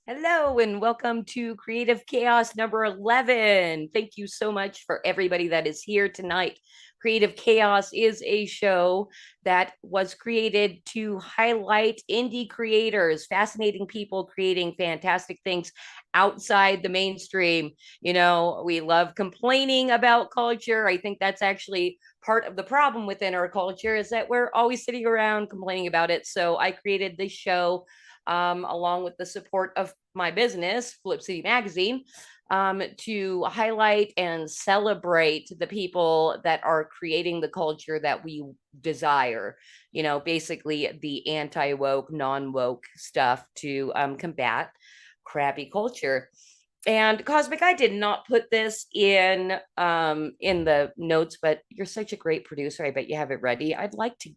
Hello and welcome to Creative Chaos number 11. Thank you so much for everybody that is here tonight. Creative Chaos is a show that was created to highlight indie creators, fascinating people creating fantastic things outside the mainstream. You know, we love complaining about culture. I think that's actually part of the problem within our culture is that we're always sitting around complaining about it. So I created this show along with the support of my business, Flip City Magazine, to highlight and celebrate the people that are creating the culture that we desire. You know, basically the anti woke, non woke stuff to combat crappy culture. And Cosmic, I did not put this in the notes, but you're such a great producer. I bet you have it ready. I'd like to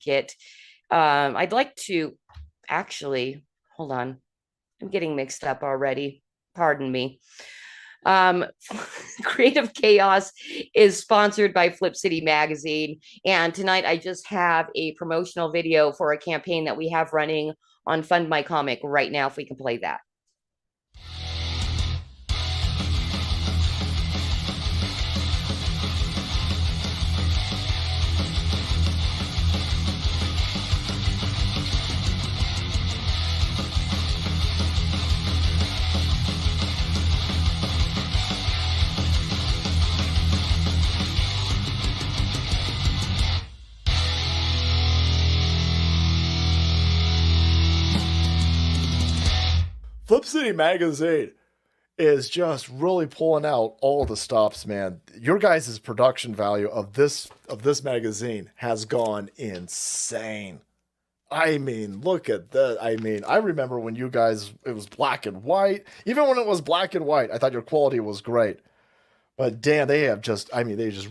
actually hold on. I'm getting mixed up already. Pardon me. Um, Creative Chaos is sponsored by Flip City Magazine. And tonight I just have a promotional video for a campaign that we have running on Fund My Comic right now, if we can play that. Flip City Magazine is just really pulling out all the stops, man. Your guys' production value of this magazine has gone insane. I mean, look at that. I mean, I remember when you guys, it was black and white. Even when it was black and white, I thought your quality was great. But damn, they just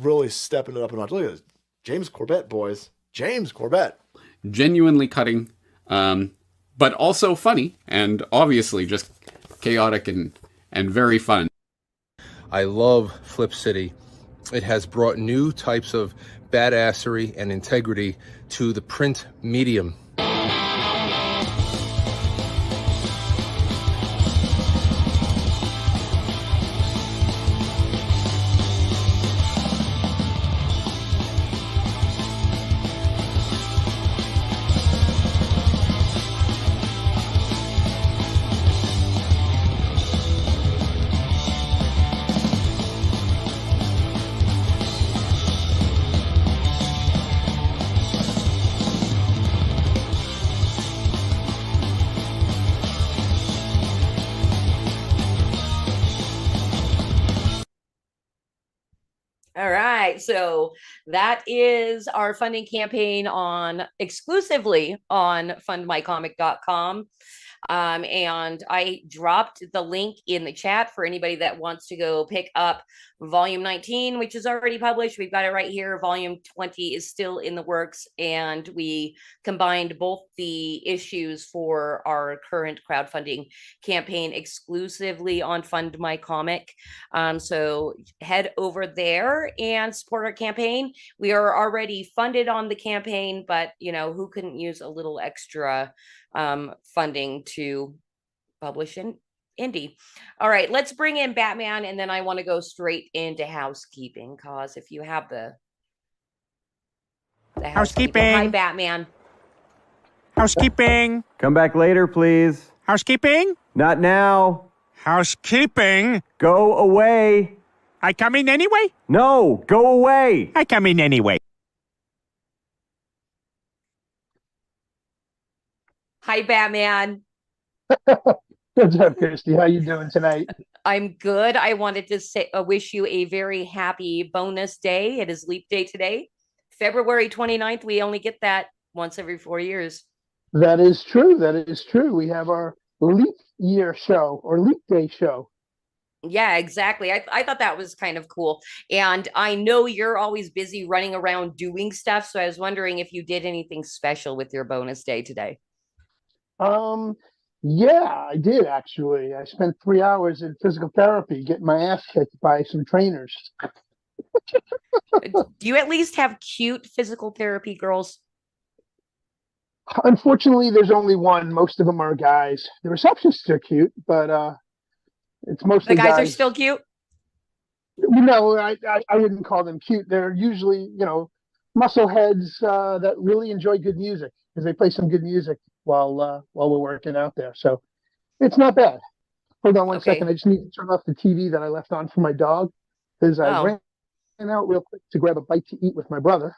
really stepping it up a notch. Look at this. James Corbett, boys. James Corbett. Genuinely cutting, but also funny, and obviously just chaotic and very fun. I love Flip City. It has brought new types of badassery and integrity to the print medium. All right, so that is our funding campaign on exclusively on fundmycomic.com. And I dropped the link in the chat for anybody that wants to go pick up volume 19, which is already published. We've got it right here. Volume 20 is still in the works, and we combined both the issues for our current crowdfunding campaign exclusively on Fund My Comic. So head over there and support our campaign. We are already funded on the campaign, but you know, who couldn't use a little extra funding to publish in indie. All right, let's bring in Batman, and then I want to go straight into housekeeping, cause if you have the housekeeping. Hi, Batman. Housekeeping. Come back later, please. Housekeeping. Not now. Housekeeping. Go away. I come in anyway? No, go away. I come in anyway. Hi, Batman. What's up, Christy? How you doing tonight? I'm good. I wanted to say, wish you a very happy bonus day. It is Leap Day today, February 29th. We only get that once every 4 years. That is true. That is true. We have our Leap Year show or Leap Day show. Yeah, exactly. I thought that was kind of cool. And I know you're always busy running around doing stuff. So I was wondering if you did anything special with your bonus day today. Yeah, I did actually. I spent 3 hours in physical therapy getting my ass kicked by some trainers. Do you at least have cute physical therapy girls? Unfortunately, there's only one. Most of them are guys. The receptionists are cute, but it's The mostly guys are guys. still cute. No, I wouldn't call them cute. They're usually, muscle heads that really enjoy good music because they play some good music while we're working out there. So it's not bad. Hold on one second. Okay. I just need to turn off the TV that I left on for my dog because I Oh, ran out real quick to grab a bite to eat with my brother,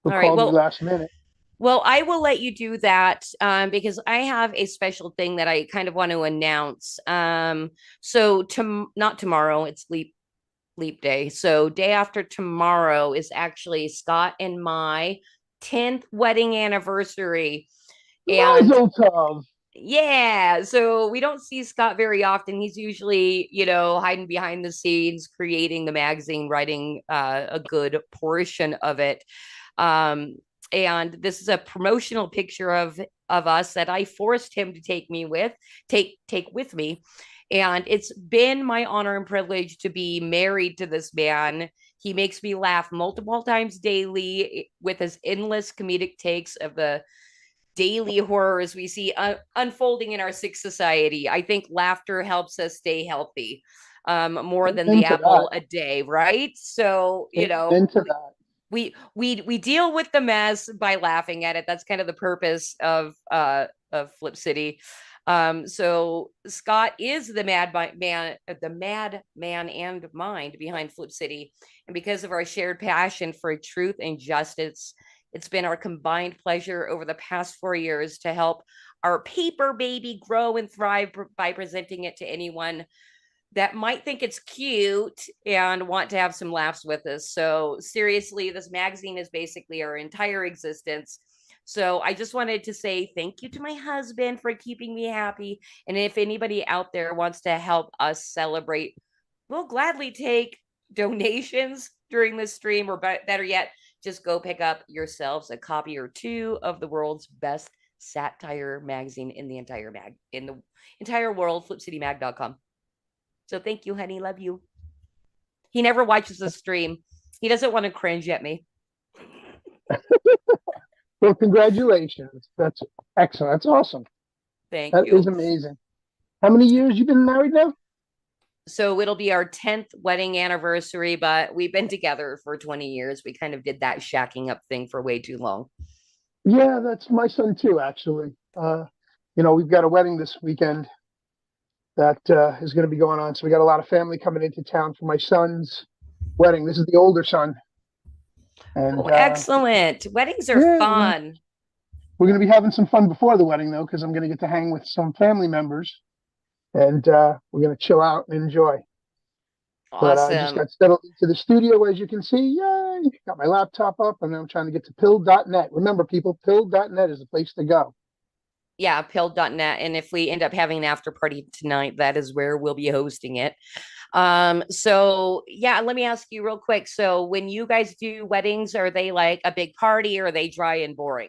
who all right. called me last minute. Well, I will let you do that because I have a special thing that I kind of want to announce. So not tomorrow, it's leap day. So day after tomorrow is actually Scott and my 10th wedding anniversary. And Mazel tov. yeah, so we don't see Scott very often. He's usually, hiding behind the scenes, creating the magazine, writing a good portion of it. And this is a promotional picture of us that I forced him to take with me. And it's been my honor and privilege to be married to this man. He makes me laugh multiple times daily with his endless comedic takes of the daily horrors we see unfolding in our sick society. I think laughter helps us stay healthy more than the Into apple that. a day, right? So, Into that. we deal with the mess by laughing at it. That's kind of the purpose of Flip City. So Scott is the man and mind behind Flip City, and because of our shared passion for truth and justice, it's been our combined pleasure over the past 4 years to help our paper baby grow and thrive by presenting it to anyone that might think it's cute and want to have some laughs with us. So seriously, this magazine is basically our entire existence. So I just wanted to say thank you to my husband for keeping me happy. And if anybody out there wants to help us celebrate, we'll gladly take donations during this stream, or better yet, just go pick up yourselves a copy or two of the world's best satire magazine in the entire world, flipcitymag.com. So thank you, honey. Love you. He never watches the stream. He doesn't want to cringe at me. Well, congratulations. That's excellent. That's awesome. Thank That you. is amazing. How many years you been married now? So it'll be our 10th wedding anniversary, but we've been together for 20 years. We kind of did that shacking up thing for way too long. Yeah, that's my son too, actually. We've got a wedding this weekend that is going to be going on. So we got a lot of family coming into town for my son's wedding. This is the older son. And excellent. Weddings are fun. We're going to be having some fun before the wedding, though, because I'm going to get to hang with some family members. And we're going to chill out and enjoy. Awesome. But I just got settled into the studio, as you can see. Yay! Got my laptop up, and I'm trying to get to pill.net. Remember, people, pill.net is the place to go. Yeah, pill.net. And if we end up having an after party tonight, that is where we'll be hosting it. So yeah, let me ask you real quick. So when you guys do weddings, are they like a big party, or are they dry and boring?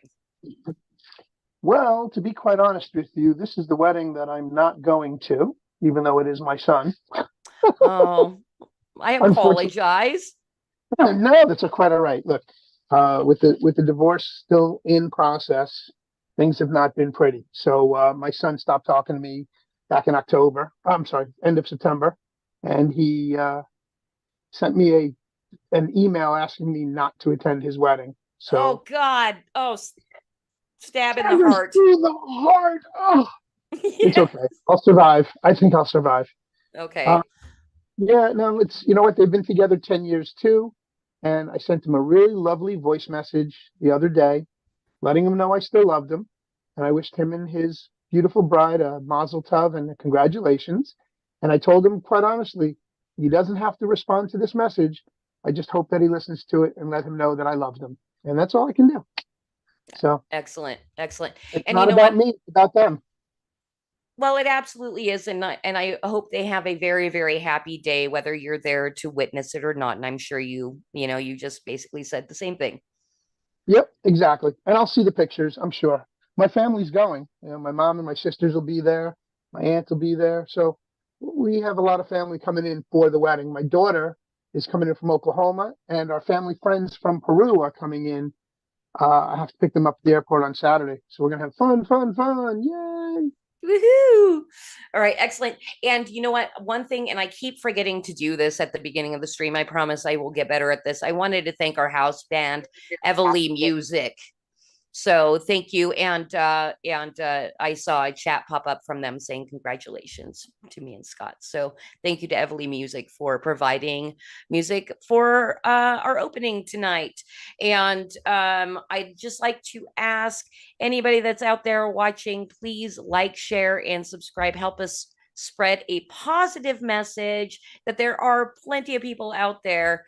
Well, to be quite honest with you, this is the wedding that I'm not going to, even though it is my son. Oh, I apologize. No, that's quite all right. Look, with the divorce still in process, things have not been pretty. So my son stopped talking to me back in October. I'm sorry, end of September, and he sent me an email asking me not to attend his wedding. So, oh God, stab in the heart. Through the heart. Oh, Yeah. It's okay. I'll survive. I think I'll survive. Okay. Yeah, no, it's, you know what? They've been together 10 years too. And I sent him a really lovely voice message the other day, letting him know I still loved him. And I wished him and his beautiful bride a mazel tov and a congratulations. And I told him, quite honestly, he doesn't have to respond to this message. I just hope that he listens to it and let him know that I loved him. And that's all I can do. So excellent. it's And not you know about what? me, it's about them. Well, it absolutely is. And I hope they have a very, very happy day, whether you're there to witness it or not. And I'm sure you just basically said the same thing. Yep, exactly. And I'll see the pictures, I'm sure. My family's going. My mom and my sisters will be there. My aunt will be there. So we have a lot of family coming in for the wedding. My daughter is coming in from Oklahoma, and our family friends from Peru are coming in I have to pick them up at the airport on Saturday. So we're gonna have fun, fun, fun! Yay! Woohoo! All right, excellent. And you know what? One thing, and I keep forgetting to do this at the beginning of the stream. I promise I will get better at this. I wanted to thank our house band, Everly Music. So thank you. And I saw a chat pop up from them saying congratulations to me and Scott. So thank you to Everly Music for providing music for our opening tonight. And I'd just like to ask anybody that's out there watching, please like, share, and subscribe. Help us spread a positive message that there are plenty of people out there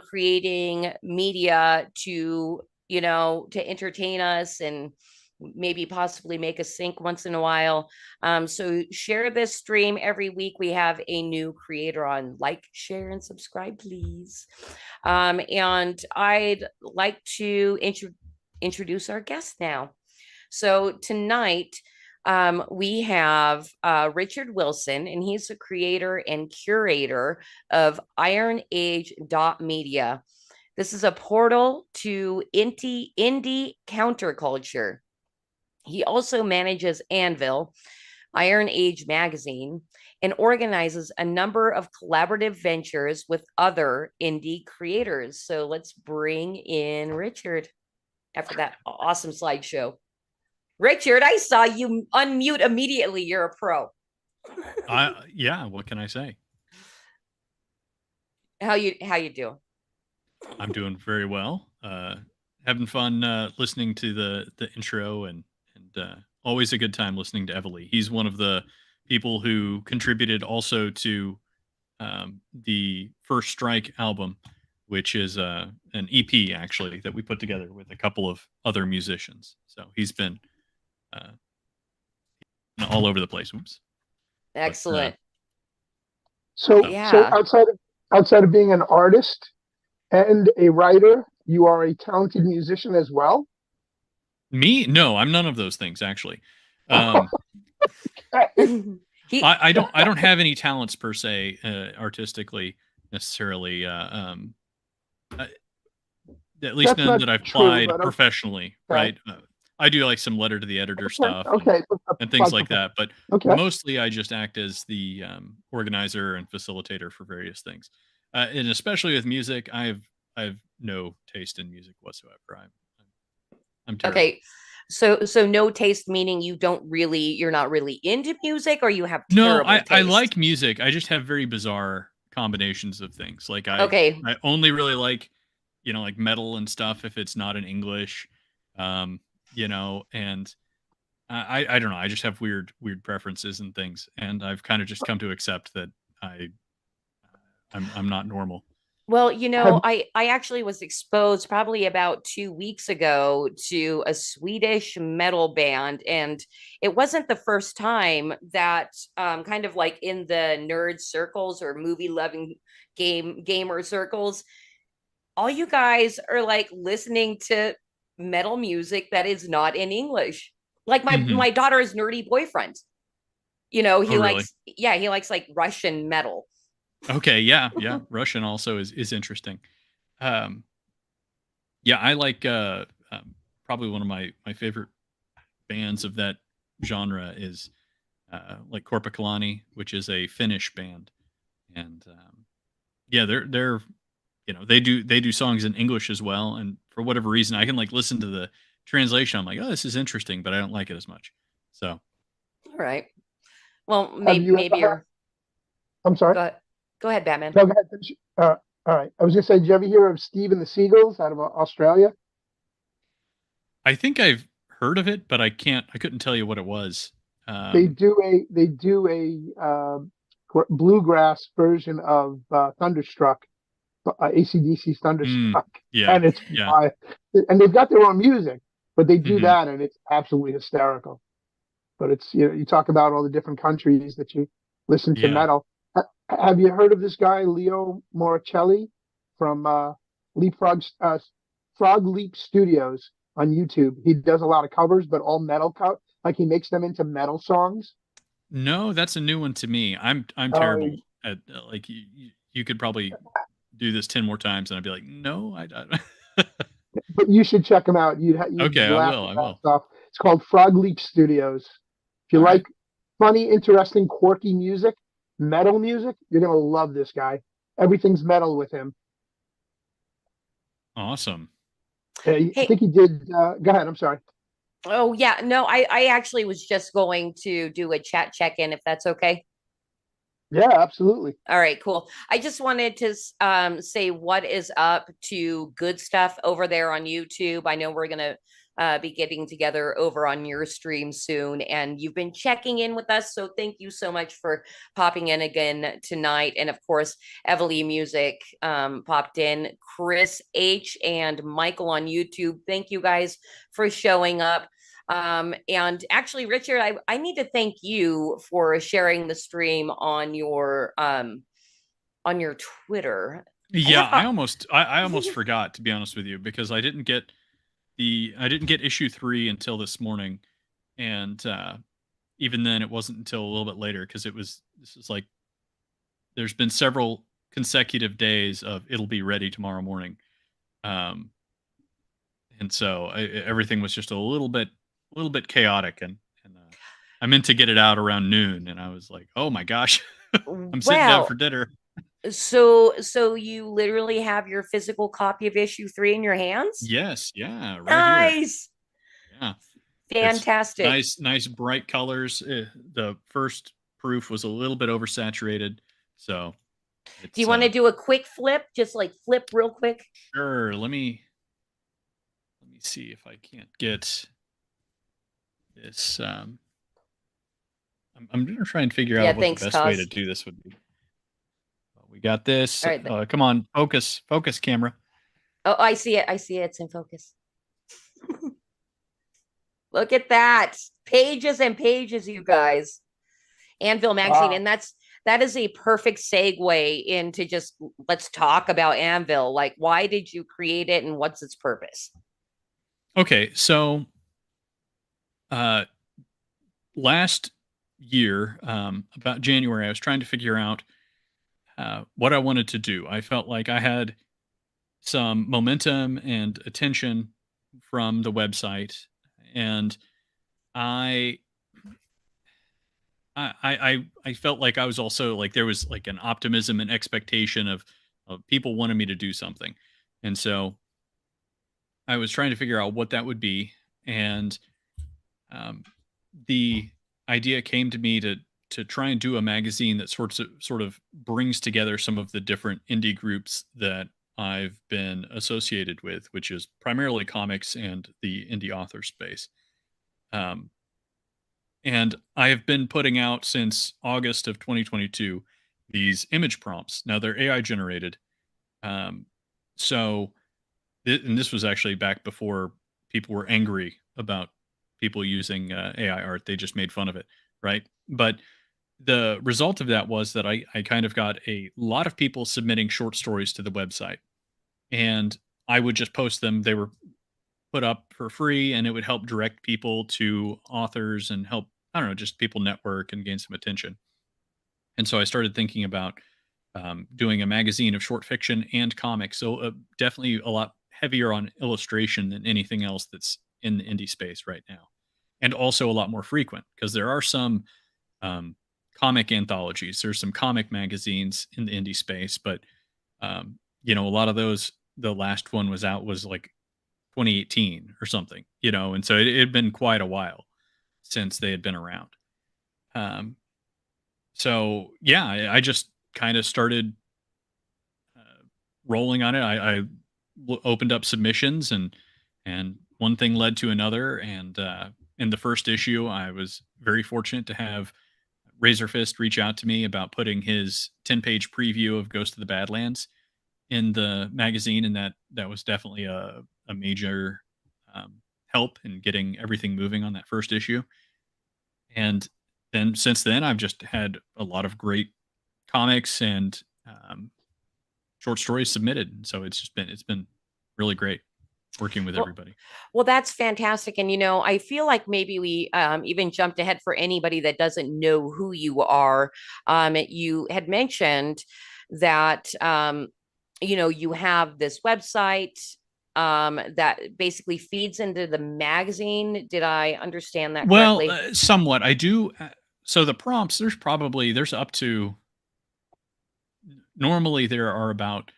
creating media to to entertain us and maybe possibly make us think once in a while. So share this stream every week. We have a new creator on. Like, share, and subscribe, please. And I'd like to introduce our guest now. So tonight, we have Richard Wilson, and he's the creator and curator of Iron Age Media. This is a portal to indie counterculture. He also manages Anvil, Iron Age magazine, and organizes a number of collaborative ventures with other indie creators. So let's bring in Richard after that awesome slideshow. Richard, I saw you unmute immediately. You're a pro. Yeah, what can I say? How you doing? I'm doing very well. Having fun listening to the intro and always a good time listening to Everly. He's one of the people who contributed also to the First Strike album, which is an EP actually that we put together with a couple of other musicians. So he's been all over the place. Oops. Excellent. So outside of being an artist and a writer, you are a talented musician as well? Me? No, I'm none of those things actually. I don't have any talents per se artistically necessarily. At least That's none that I've applied true, professionally, right? I do like some letter to the editor stuff and things like that, but mostly I just act as the organizer and facilitator for various things. And especially with music, I have no taste in music whatsoever. I'm terrible. Okay. So no taste meaning you're not really into music, or you have terrible taste? I like music. I just have very bizarre combinations of things. Like I only really like, like metal and stuff if it's not in English. And I don't know. I just have weird preferences and things, and I've kind of just come to accept that I'm not normal. Well, I actually was exposed probably about 2 weeks ago to a Swedish metal band, and it wasn't the first time that kind of like in the nerd circles or movie loving gamer circles, all you guys are like listening to metal music that is not in English. Like my daughter's nerdy boyfriend, he likes like Russian metal. Okay, yeah. Russian also is interesting. I like probably one of my favorite bands of that genre is like Koepp, which is a Finnish band, and they're they do songs in English as well, and for whatever reason I can like listen to the translation. I'm like, oh, this is interesting, but I don't like it as much. So, all right. Well, maybe you're. I'm sorry. Go ahead, Batman. No, go ahead. All right. I was going to say, did you ever hear of Steve and the Seagulls out of Australia? I think I've heard of it, but I couldn't tell you what it was. They do a bluegrass version of Thunderstruck, AC/DC's Thunderstruck. And it's and they've got their own music, but they do that, and it's absolutely hysterical. But it's you talk about all the different countries that you listen to metal. Have you heard of this guy, Leo Moricelli from Frog Leap Studios on YouTube? He does a lot of covers, but all metal like he makes them into metal songs. No, that's a new one to me. I'm terrible at like you could probably do this 10 more times and I'd be like, no, I don't. But You should check them out. You'd Okay, I laugh will. your I will. ass off. It's called Frog Leap Studios. If you All right. like funny, interesting, quirky music, metal music, you're gonna love this guy. Everything's metal with him. Awesome. I Hey, think he did. Go ahead. I'm sorry. oh yeah, no, I actually was just going to do a chat check-in if that's okay. Yeah, absolutely. All right, cool. I just wanted to say what is up to Good Stuff over there on YouTube. I know we're gonna be getting together over on your stream soon, and you've been checking in with us, so thank you so much for popping in again tonight. And of course, Evely Music popped in, Chris H and Michael on YouTube. Thank you guys for showing up. And actually, Richard, I need to thank you for sharing the stream on your Twitter. Yeah, I almost forgot, to be honest with you, because I didn't get issue 3 until this morning, and even then it wasn't until a little bit later, because this is like, there's been several consecutive days of it'll be ready tomorrow morning, and so everything was just a little bit chaotic, and I meant to get it out around noon, and I was like, oh my gosh, I'm sitting down for dinner. So you literally have your physical copy of issue 3 in your hands? Yes, yeah, right nice. Here. Yeah. Fantastic. Nice bright colors. The first proof was a little bit oversaturated, so. Do you want to do a quick flip? Just like flip real quick? Sure. Let me see if I can't get this. I'm gonna try and figure out what the best way to do this would be. We got this. All right, come on, focus, camera. Oh, I see it. It's in focus. Look at that. Pages and pages, you guys. Anvil Magazine. Wow. And that is a perfect segue into just, let's talk about Anvil. Like, why did you create it and what's its purpose? Okay, so last year, about January, I was trying to figure out what I wanted to do. I felt like I had some momentum and attention from the website, and I felt like I was also, like, there was like an optimism and expectation of people wanting me to do something, and so I was trying to figure out what that would be, and the idea came to me to try and do a magazine that sort of brings together some of the different indie groups that I've been associated with, which is primarily comics and the indie author space. And I have been putting out since August of 2022 these image prompts. Now they're AI generated. And this was actually back before people were angry about people using AI art. They just made fun of it, right? But the result of that was that I kind of got a lot of people submitting short stories to the website, and I would just post them. They were put up for free, and it would help direct people to authors and help, I don't know, just people network and gain some attention. And so I started thinking about doing a magazine of short fiction and comics. So definitely a lot heavier on illustration than anything else that's in the indie space right now. And also a lot more frequent, because there are some comic anthologies. There's some comic magazines in the indie space, but a lot of those, the last one was like 2018 or something, and so it had been quite a while since they had been around. So yeah, I just kind of started rolling on it. I opened up submissions, and one thing led to another. And in the first issue, I was very fortunate to have Razorfist reach out to me about putting his 10-page preview of Ghost of the Badlands in the magazine, and that was definitely a major help in getting everything moving on that first issue. And then since then, I've just had a lot of great comics and short stories submitted. So it's been really great working with everybody. Well, that's fantastic. And, I feel like maybe we even jumped ahead for anybody that doesn't know who you are. You had mentioned that, you have this website. that basically feeds into the magazine. Did I understand that Well, correctly? somewhat. I do. So the prompts, there's up to, normally there are about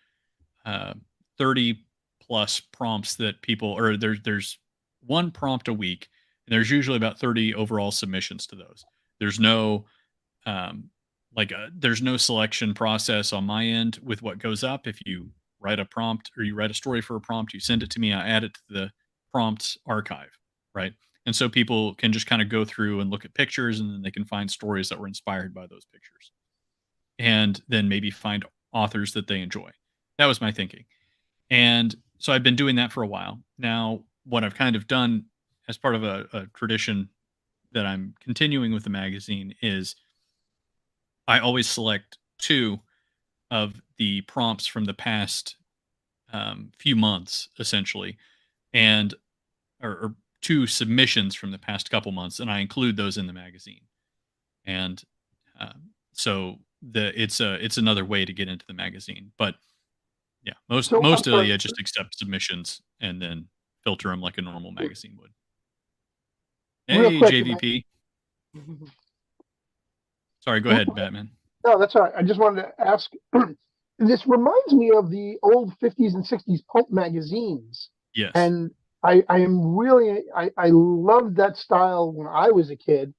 30 plus prompts that people, or there's one prompt a week, and there's usually about 30 overall submissions to those. There's no there's no selection process on my end with what goes up. If you write a prompt or you write a story for a prompt, you send it to me, I add it to the prompts archive, right? And so people can just kind of go through and look at pictures, and then they can find stories that were inspired by those pictures, and then maybe find authors that they enjoy. That was my thinking. And so I've been doing that for a while. Now, what I've kind of done as part of a tradition that I'm continuing with the magazine is I always select 2 of the prompts from the past few months, essentially, and or 2 submissions from the past couple months, and I include those in the magazine. And so it's another way to get into the magazine. But yeah, most So, most of you just accept submissions and then filter them like a normal magazine would. Real Hey, quick, JVP. Sorry, go ahead, Batman. no, that's all right. I just wanted to ask. This reminds me of the old 50s and 60s pulp magazines. Yes. And I am really, I loved that style when I was a kid.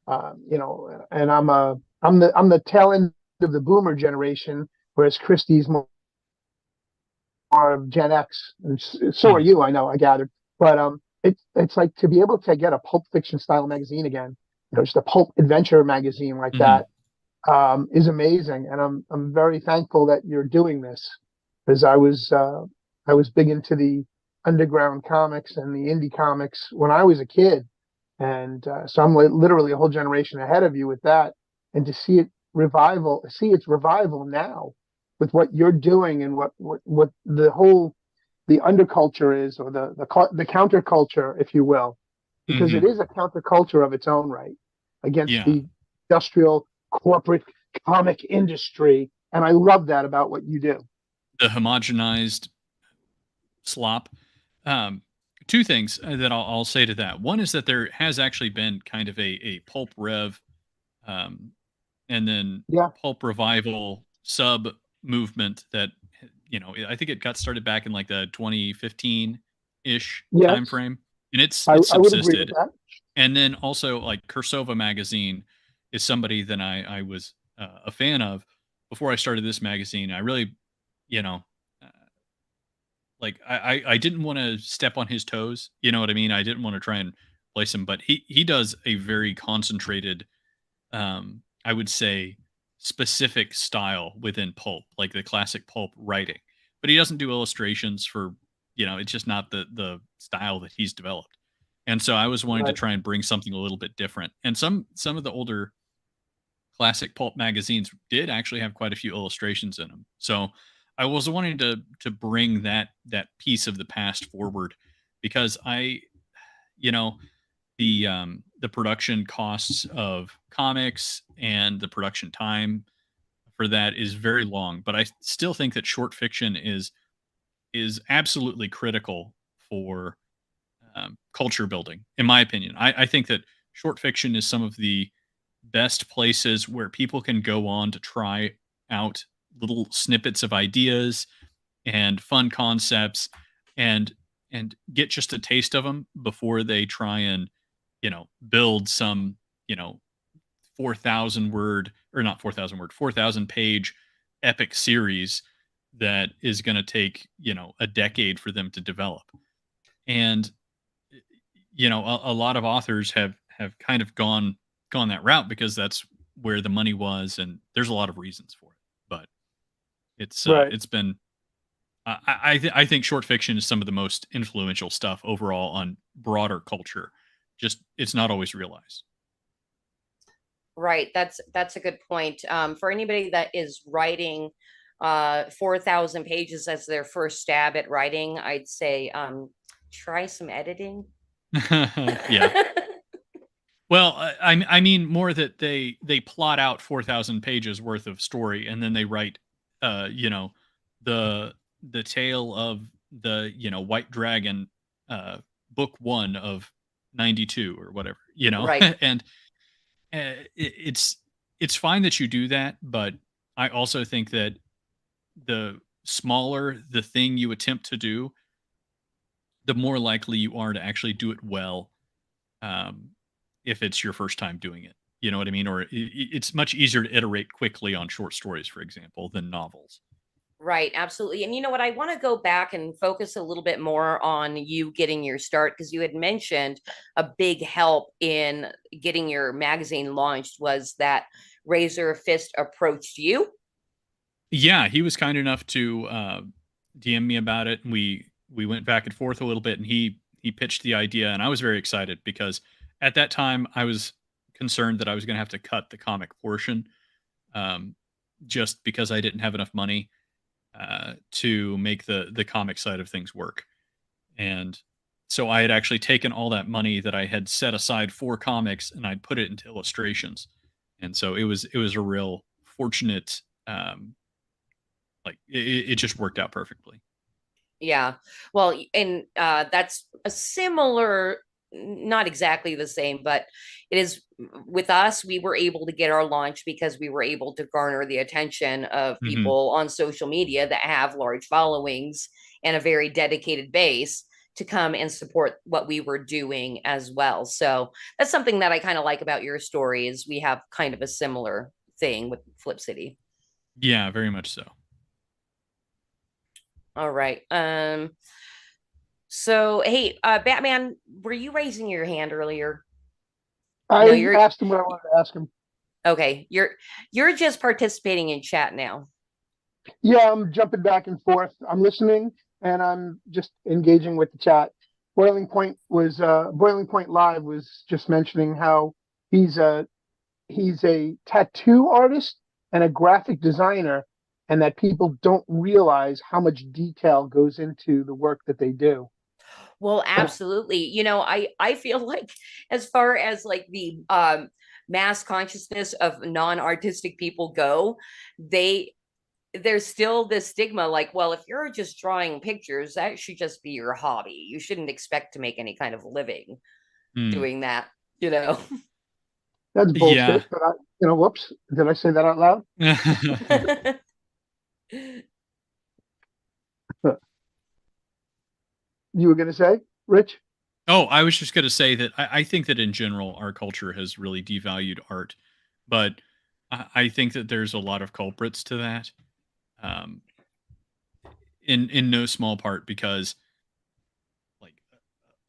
You know, and I'm the tail end of the boomer generation, whereas Christie's more of Gen X, and so are you. I know, I gathered. But it's like to be able to get a pulp fiction style magazine again, you know, just a pulp adventure magazine like that, is amazing. And I'm very thankful that you're doing this, because I was big into the underground comics and the indie comics when I was a kid. And so I'm literally a whole generation ahead of you with that. And to see its revival now with what you're doing, and what the underculture is, or the counterculture, if you will, because it is a counterculture of its own right against the industrial corporate comic industry. And I love that about what you do. The homogenized slop. 2 things that I'll say to that. One is that there has actually been kind of a pulp rev, and then pulp revival sub movement that, you know, I think it got started back in like the 2015-ish time frame, and it's subsisted. I would agree with that. And then also, like, Kursova magazine is somebody that I was a fan of before I started this magazine. I really, you know, like I didn't want to step on his toes. You know what I mean? I didn't want to try and place him, but he does a very concentrated, I would say, specific style within pulp, like the classic pulp writing. But he doesn't do illustrations for, you know, it's just not the style that he's developed. And so I was wanting to try and bring something a little bit different. And some of the older classic pulp magazines did actually have quite a few illustrations in them. So I was wanting to bring that piece of the past forward, because you know, the production costs of comics and the production time for that is very long. But I still think that short fiction is absolutely critical for culture building, in my opinion. I think that short fiction is some of the best places where people can go on to try out little snippets of ideas and fun concepts, and get just a taste of them before they try and, you know, build some, you know, 4,000 page epic series that is going to take, you know, a decade for them to develop. And, you know, a lot of authors have kind of gone that route because that's where the money was, and there's a lot of reasons for it. But it's been, I think short fiction is some of the most influential stuff overall on broader culture. Just, it's not always realized. Right. That's a good point. For anybody that is writing 4,000 pages as their first stab at writing, I'd say try some editing. Yeah. Well, I mean more that they plot out 4,000 pages worth of story, and then they write, you know, the tale of the White Dragon book 1 of 92 or whatever, Right. and it's fine that you do that, but I also think that the smaller the thing you attempt to do, the more likely you are to actually do it well, um, if it's your first time doing it. You know what I mean? Or it's much easier to iterate quickly on short stories, for example, than novels. Right, absolutely. And you know what? I want to go back and focus a little bit more on you getting your start, because you had mentioned a big help in getting your magazine launched was that Razor Fist approached you. Yeah, he was kind enough to DM me about it, and we went back and forth a little bit, and he pitched the idea, and I was very excited because at that time I was concerned that I was going to have to cut the comic portion, um, just because I didn't have enough money to make the comic side of things work. And so I had actually taken all that money that I had set aside for comics and I'd put it into illustrations. And so it was a real fortunate, it just worked out perfectly. Yeah. Well, and that's a similar, not exactly the same, but it is with us. We were able to get our launch because we were able to garner the attention of people on social media that have large followings and a very dedicated base to come and support what we were doing as well. So that's something that I kind of like about your story is we have kind of a similar thing with Flip City. Yeah, very much so. All right. So hey, Batman, were you raising your hand earlier? I No, you're asked him what I wanted to ask him. okay. You're just participating in chat now. Yeah, I'm jumping back and forth. I'm listening and I'm just engaging with the chat. Boiling Point Live was just mentioning how he's a tattoo artist and a graphic designer, and that people don't realize how much detail goes into the work that they do. Well, absolutely. You know, I feel like as far as like the mass consciousness of non-artistic people go, there's still this stigma like, well, if you're just drawing pictures, that should just be your hobby. You shouldn't expect to make any kind of living doing that, you know. That's bullshit. Yeah. But whoops, did I say that out loud? You were going to say, Rich? Oh, I was just going to say that I think that in general, our culture has really devalued art, but I think that there's a lot of culprits to that. In no small part because like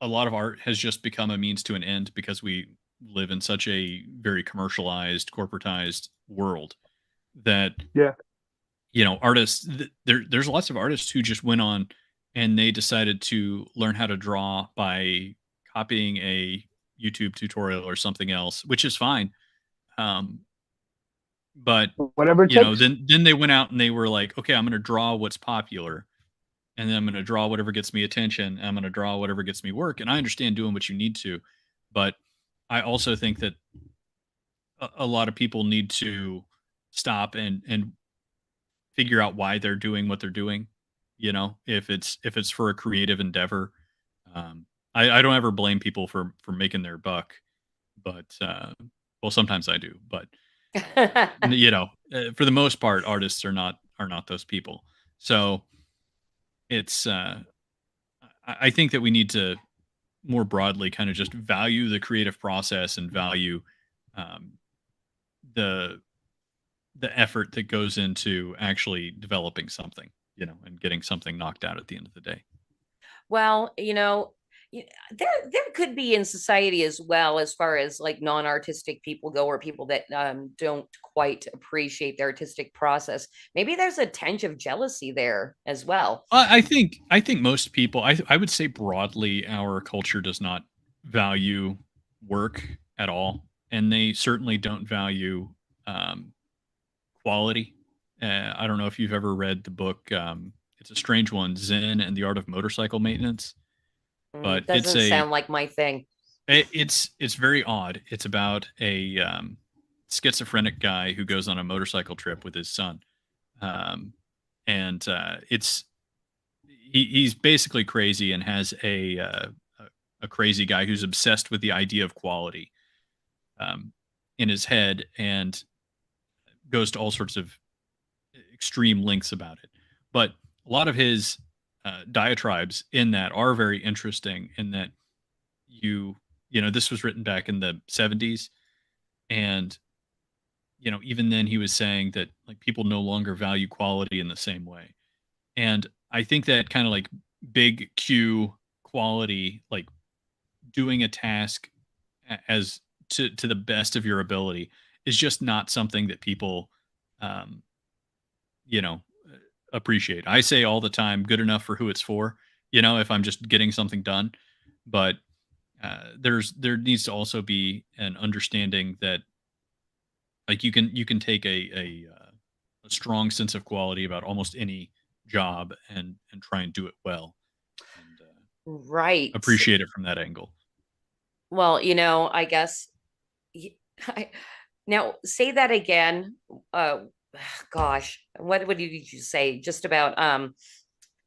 a lot of art has just become a means to an end because we live in such a very commercialized, corporatized world that artists there's lots of artists who just went on and they decided to learn how to draw by copying a YouTube tutorial or something else, which is fine. But whatever it takes. then they went out and they were like, okay, I'm going to draw what's popular, and then I'm going to draw whatever gets me attention, and I'm going to draw whatever gets me work. And I understand doing what you need to, but I also think that a lot of people need to stop and figure out why they're doing what they're doing. If it's for a creative endeavor, I don't ever blame people for making their buck, but well, sometimes I do, but for the most part, artists are not those people. So it's I think that we need to more broadly kind of just value the creative process and value the effort that goes into actually developing something, and getting something knocked out at the end of the day. Well, there could be in society as well, as far as like non-artistic people go, or people that don't quite appreciate the artistic process. Maybe there's a tinge of jealousy there as well. I think most people, I would say broadly, our culture does not value work at all, and they certainly don't value quality. I don't know if you've ever read the book. It's a strange one, Zen and the Art of Motorcycle Maintenance. But doesn't sound like my thing. It's very odd. It's about a schizophrenic guy who goes on a motorcycle trip with his son, and it's he's basically crazy and has a crazy guy who's obsessed with the idea of quality in his head and goes to all sorts of extreme lengths about it. But a lot of his diatribes in that are very interesting in that this was written back in the 70s, and even then he was saying that like people no longer value quality in the same way. And I think that kind of like big Q quality, like doing a task as to the best of your ability, is just not something that people um you know appreciate. I say all the time, good enough for who it's for, if I'm just getting something done. But there needs to also be an understanding that like you can take a strong sense of quality about almost any job and try and do it well and Right. appreciate it from that angle. Well, I guess y- I, now say that again. Gosh, what did you say? Just about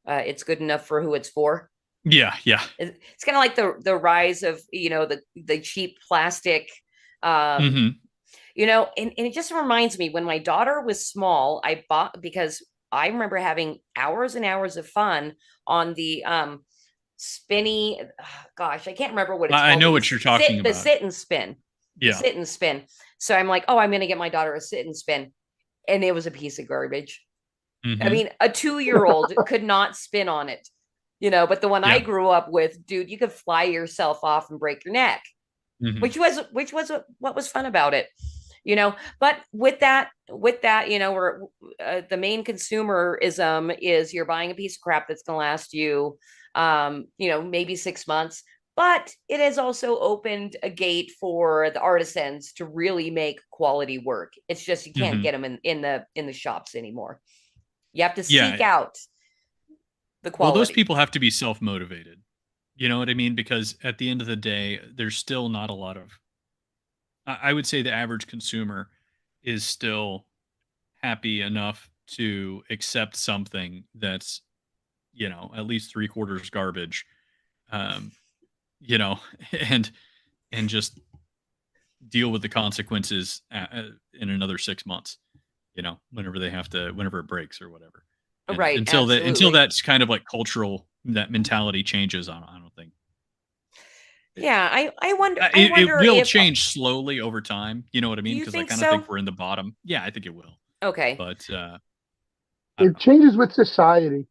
it's good enough for who it's for. Yeah. It's kind of like the rise of the cheap plastic, um, Hmm. and it just reminds me when my daughter was small, I bought because I remember having hours and hours of fun on the spinny. Gosh, I can't remember what it's I called. know but what you're talking the about. sit and spin, the Yeah. sit and spin. So I'm like, oh, I'm gonna get my daughter a sit and spin, and it was a piece of garbage. I Hmm. mean, a 2-year-old could not spin on it, but the one I Yeah. grew up with, dude, you could fly yourself off and break your neck, Hmm. which was what was fun about it. But with that we're the main consumerism is you're buying a piece of crap that's going to last you maybe 6 months, but it has also opened a gate for the artisans to really make quality work. It's just you can't Hmm. get them in the shops anymore. You have to seek Yeah. out the Well, those quality. people have to be self-motivated. You know what I mean? Because at the end of the day, there's still not a lot of, I would say the average consumer is still happy enough to accept something that's, at least three quarters garbage, um, you know, and, and just deal with the consequences in another 6 months, whenever it breaks or whatever. And Right, until absolutely. that's kind of like cultural, that mentality changes, I don't think. Yeah, I wonder I It wonder will if change slowly over time. You know what I do mean? you Because I think kind of think so? we're in the bottom. Yeah, I think it will. Okay. But I don't It know. changes with society.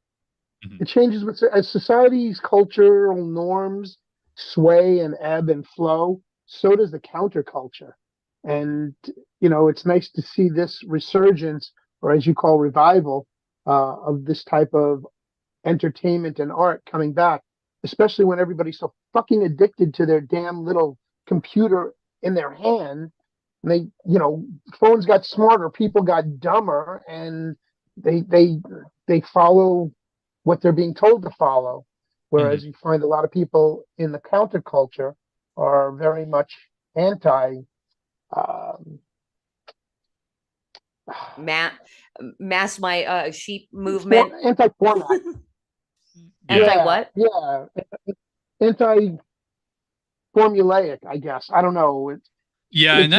Mhm. It changes with as society's cultural norms sway and ebb and flow. So does the counterculture, and it's nice to see this resurgence, or as you call revival, of this type of entertainment and art coming back, especially when everybody's so fucking addicted to their damn little computer in their hand. And phones got smarter, people got dumber, and they follow what they're being told to follow. Mhm. Whereas you find a lot of people in the counterculture are very much anti. Um, Ma- mass my sheep movement. Anti-format. Yeah. Anti Yeah, what? yeah. Anti formulaic, I guess. I don't know. Yeah, It's and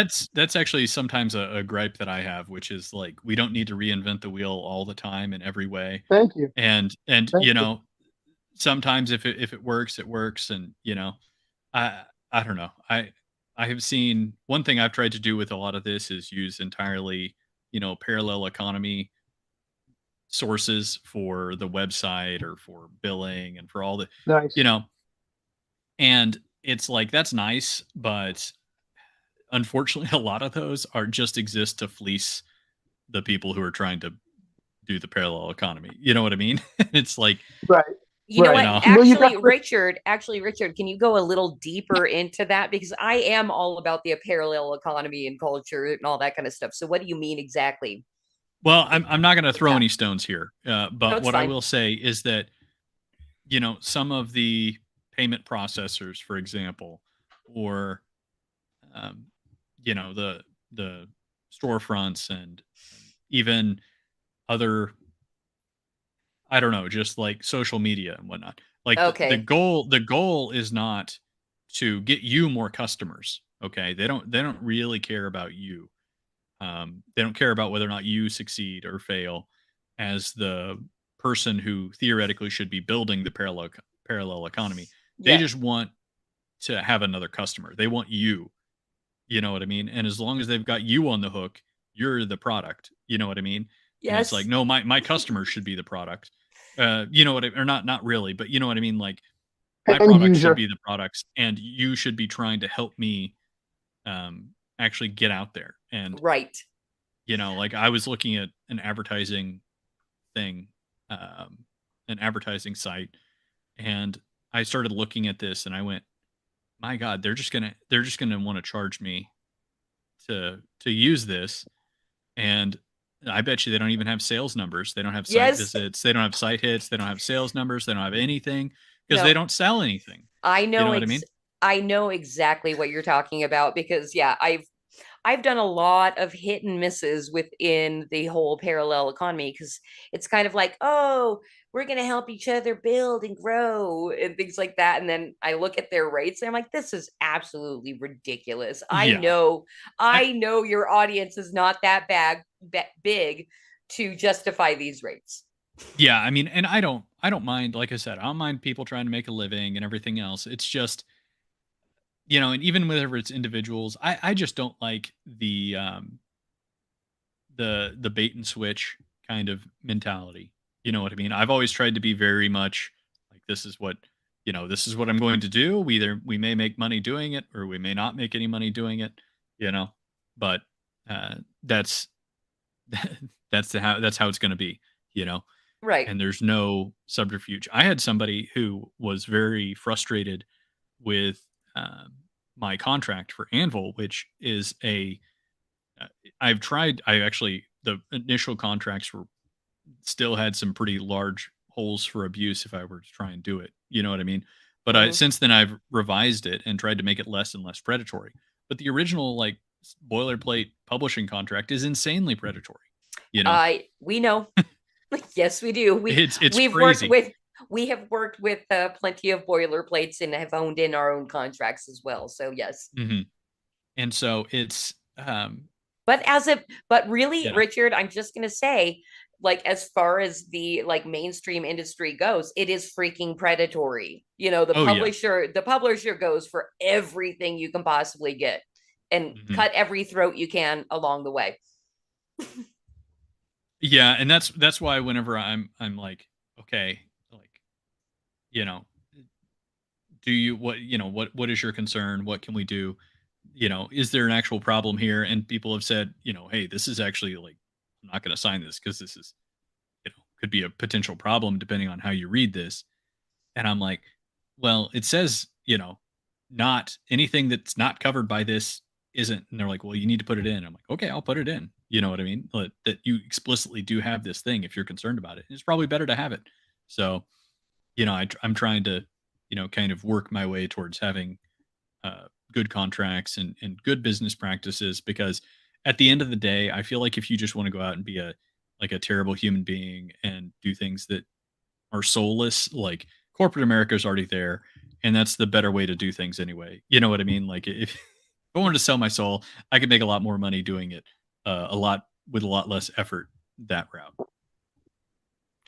just that's actually sometimes a gripe that I have, which is like we don't need to reinvent the wheel all the time in every way. thank you, And thank you. sometimes if it works, it works. And I don't know. I have seen one thing I've tried to do with a lot of this is use entirely, parallel economy sources for the website or for billing and for all the, you Nice. know, and it's like that's nice, but unfortunately a lot of those are just exist to fleece the people who are trying to do the parallel economy. You know what I mean? It's like, Right, You know right. what? you know, Well, you got Richard, can you go a little deeper into that? Because I am all about the parallel economy and culture and all that kind of stuff. So what do you mean exactly well, I'm not going to with throw that? any stones here, No, but it's what I fine. will say is that some of the payment processors, for example, or um, the storefronts and even other I don't know, just like social media and whatnot. Like Okay. the goal is not to get you more customers. Okay. They don't really care about you. They don't care about whether or not you succeed or fail as the person who theoretically should be building the parallel economy. They Yeah. just want to have another customer. They want you. You know what I mean? And as long as they've got you on the hook, you're the product. You know what I mean? And it's like, Yes. no, my customers should be the product. You know what I, or not really, but you know what I mean? Like my End products should user. be the products, and you should be trying to help me actually get out there. And Right. like I was looking at an advertising thing, um, an advertising site, and I started looking at this, and I went, my God, they're just gonna want to charge me to use this, and I bet you they don't even have sales numbers. They don't have site Yes. visits. They don't have site hits. They don't have sales numbers. They don't have anything because No, they don't sell anything. I You know know what I mean? I know exactly what you're talking about because yeah, I've done a lot of hit and misses within the whole parallel economy because it's kind of like, oh, we're going to help each other build and grow and things like that. And then I look at their rates and I'm like, this is absolutely ridiculous. Yeah. I, I know your audience is not that big to justify these rates. yeah. I mean, and I don't mind. Like I said, I don't mind people trying to make a living and everything else. It's just, and even whenever it's individuals, I just don't like the bait and switch kind of mentality. You know what I mean? I've always tried to be very much like this is what I'm going to do. We may make money doing it or we may not make any money doing it, you know. But that's that's how it's going to be, you know. Right. And there's no subterfuge. I had somebody who was very frustrated with my contract for Anvil, which is I actually, the initial contracts were still had some pretty large holes for abuse if I were to try and do it. You know what I mean? But Mhm. since then I've revised it and tried to make it less and less predatory. But the original like boilerplate publishing contract is insanely predatory. You know, We know. Yes, we do. it's We've worked crazy. with plenty of boilerplates and have owned in our own contracts as well. So yes. Hmm. And so it's But really, you know, Richard, I'm just gonna say, like, as far as the like mainstream industry goes, it is freaking predatory. You know, oh yeah. the publisher goes for everything you can possibly get and Mhm. cut every throat you can along the way. Yeah, and that's why whenever I'm like, okay, like, you know, do you what is your concern? What can we do? Is there an actual problem here? And people have said, hey, this is actually like I'm not going to sign this because this is, could be a potential problem depending on how you read this. And I'm like, well, it says, not anything that's not covered by this isn't. And they're like, well, you need to put it in. I'm like, okay, I'll put it in. You know what I mean? But that you explicitly do have this thing if you're concerned about it. It's probably better to have it. So, I'm trying to, kind of work my way towards having good contracts and good business practices because at the end of the day, I feel like if you just want to go out and be a terrible human being and do things that are soulless, like corporate America is already there, and that's the better way to do things anyway. You know what I mean? Like if I wanted to sell my soul, I could make a lot more money doing it, with a lot less effort that route.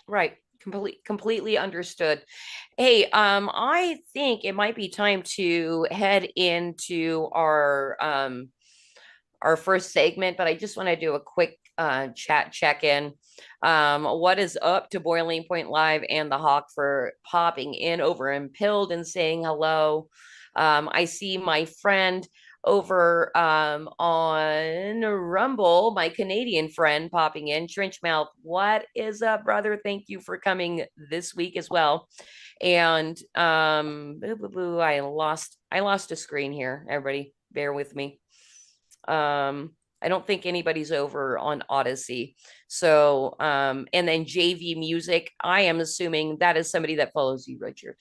Right. Completely understood. Hey, I think it might be time to head into our first segment, but I just want to do a quick chat check-in. What is up to Boiling Point Live and the Hawk for popping in over in Pilled and saying hello. I see my friend over on Rumble, my Canadian friend popping in. Trenchmouth, what is up, brother? Thank you for coming this week as well. And I lost a screen here. Everybody, bear with me. I don't think anybody's over on Odyssey. So, and then JV Music, I am assuming that is somebody that follows you, Richard.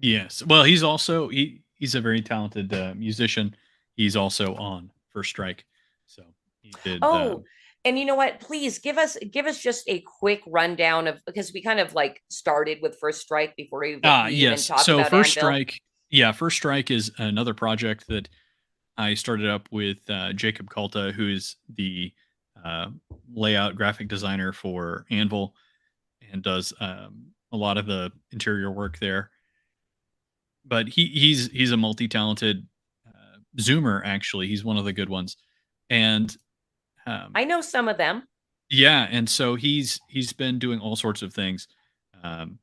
Yes. Well, he's a very talented musician. He's also on First Strike. So he did. Oh, And you know what? Please give us just a quick rundown of, because we kind of like started with First Strike before we even Yes. talked So about First Anvil. Strike, yeah, First Strike is another project that I started up with Jacob Kalta, who is the uh, layout graphic designer for Anvil and does a lot of the interior work there. But he's a multi-talented zoomer. Actually, he's one of the good ones, and I know some of them. yeah, and so he's been doing all sorts of things, um,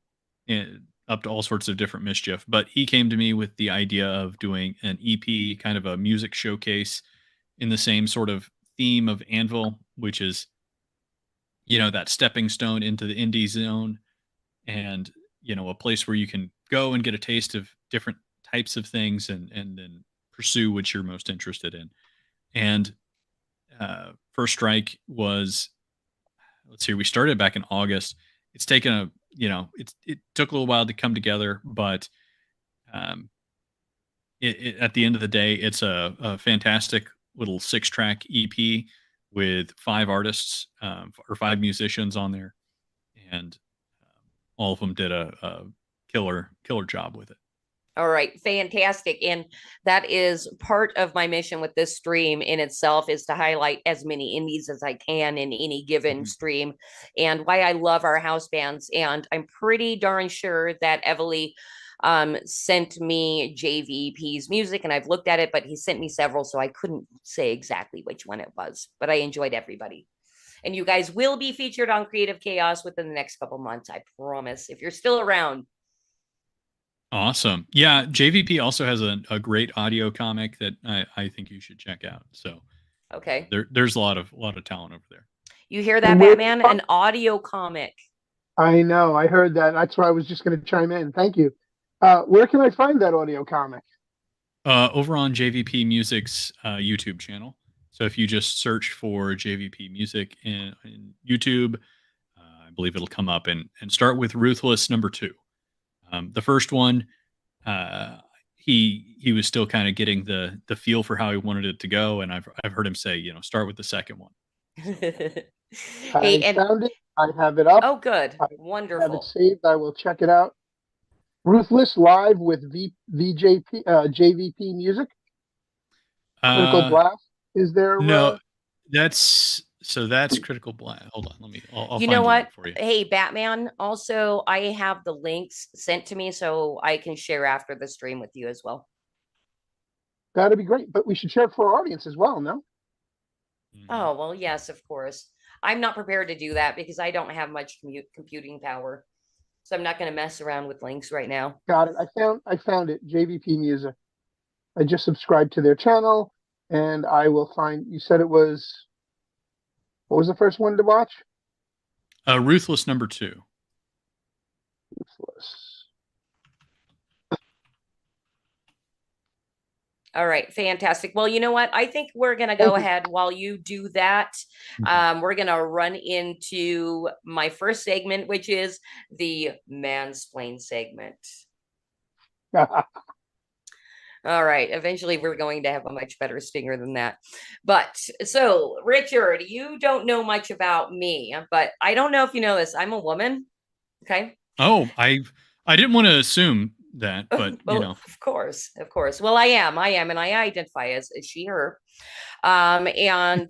up to all sorts of different mischief. But he came to me with the idea of doing an EP, kind of a music showcase, in the same sort of theme of Anvil, which is, that stepping stone into the indie zone, and a place where you can go and get a taste of different types of things, and then pursue what you're most interested in. And First Strike was, let's see, we started back in August. It's taken it took a little while to come together, but um, at the end of the day, it's a fantastic little 6-track EP with 5 artists, or 5 musicians on there, and all of them did a killer job with it. All right, fantastic. And that is part of my mission with this stream in itself, is to highlight as many indies as I can in any given stream, and why I love our house bands. And I'm pretty darn sure that Evely sent me JVP's music, and I've looked at it, but he sent me several, so I couldn't say exactly which one it was, but I enjoyed everybody. And you guys will be featured on Creative Chaos within the next couple months, I promise, if you're still around. Awesome. Yeah, JVP also has a great audio comic that I think you should check out. So okay, there's a lot of talent over there. You hear that, Batman? An audio comic. I know. I heard that. That's why I was just going to chime in. Thank you. Where can I find that audio comic? Over on JVP Music's YouTube channel. So if you just search for JVP Music in YouTube, I believe it'll come up, and start with Ruthless number 2. The first one, he was still kind of getting the feel for how he wanted it to go, and I've heard him say, start with the second one. I found it. I have it up. Oh, good. I Wonderful. have it saved. I will check it out. Ruthless live with JVP Music. Critical Blast. Is there? No, that's Critical Blast. Hold on, I'll you find know what? For you. Hey, Batman. Also, I have the links sent to me, so I can share after the stream with you as well. That'd be great. But we should share it for our audience as well, no? Oh, well, yes, of course. I'm not prepared to do that because I don't have much computing power. So I'm not going to mess around with links right now. Got it. I found it. JVP Music. I just subscribed to their channel, and I will find. You said it was. What was the first one to watch? Ruthless number 2. Ruthless. All right, fantastic. Well, you know what? I think we're going to go ahead while you do that. We're going to run into my first segment, which is the mansplain segment. All right. Eventually, we're going to have a much better stinger than that. But so, Richard, you don't know much about me, but I don't know if you know this. I'm a woman. Okay. Oh, I didn't want to assume that, but well, of course. Well, I am, and I identify as she, her. And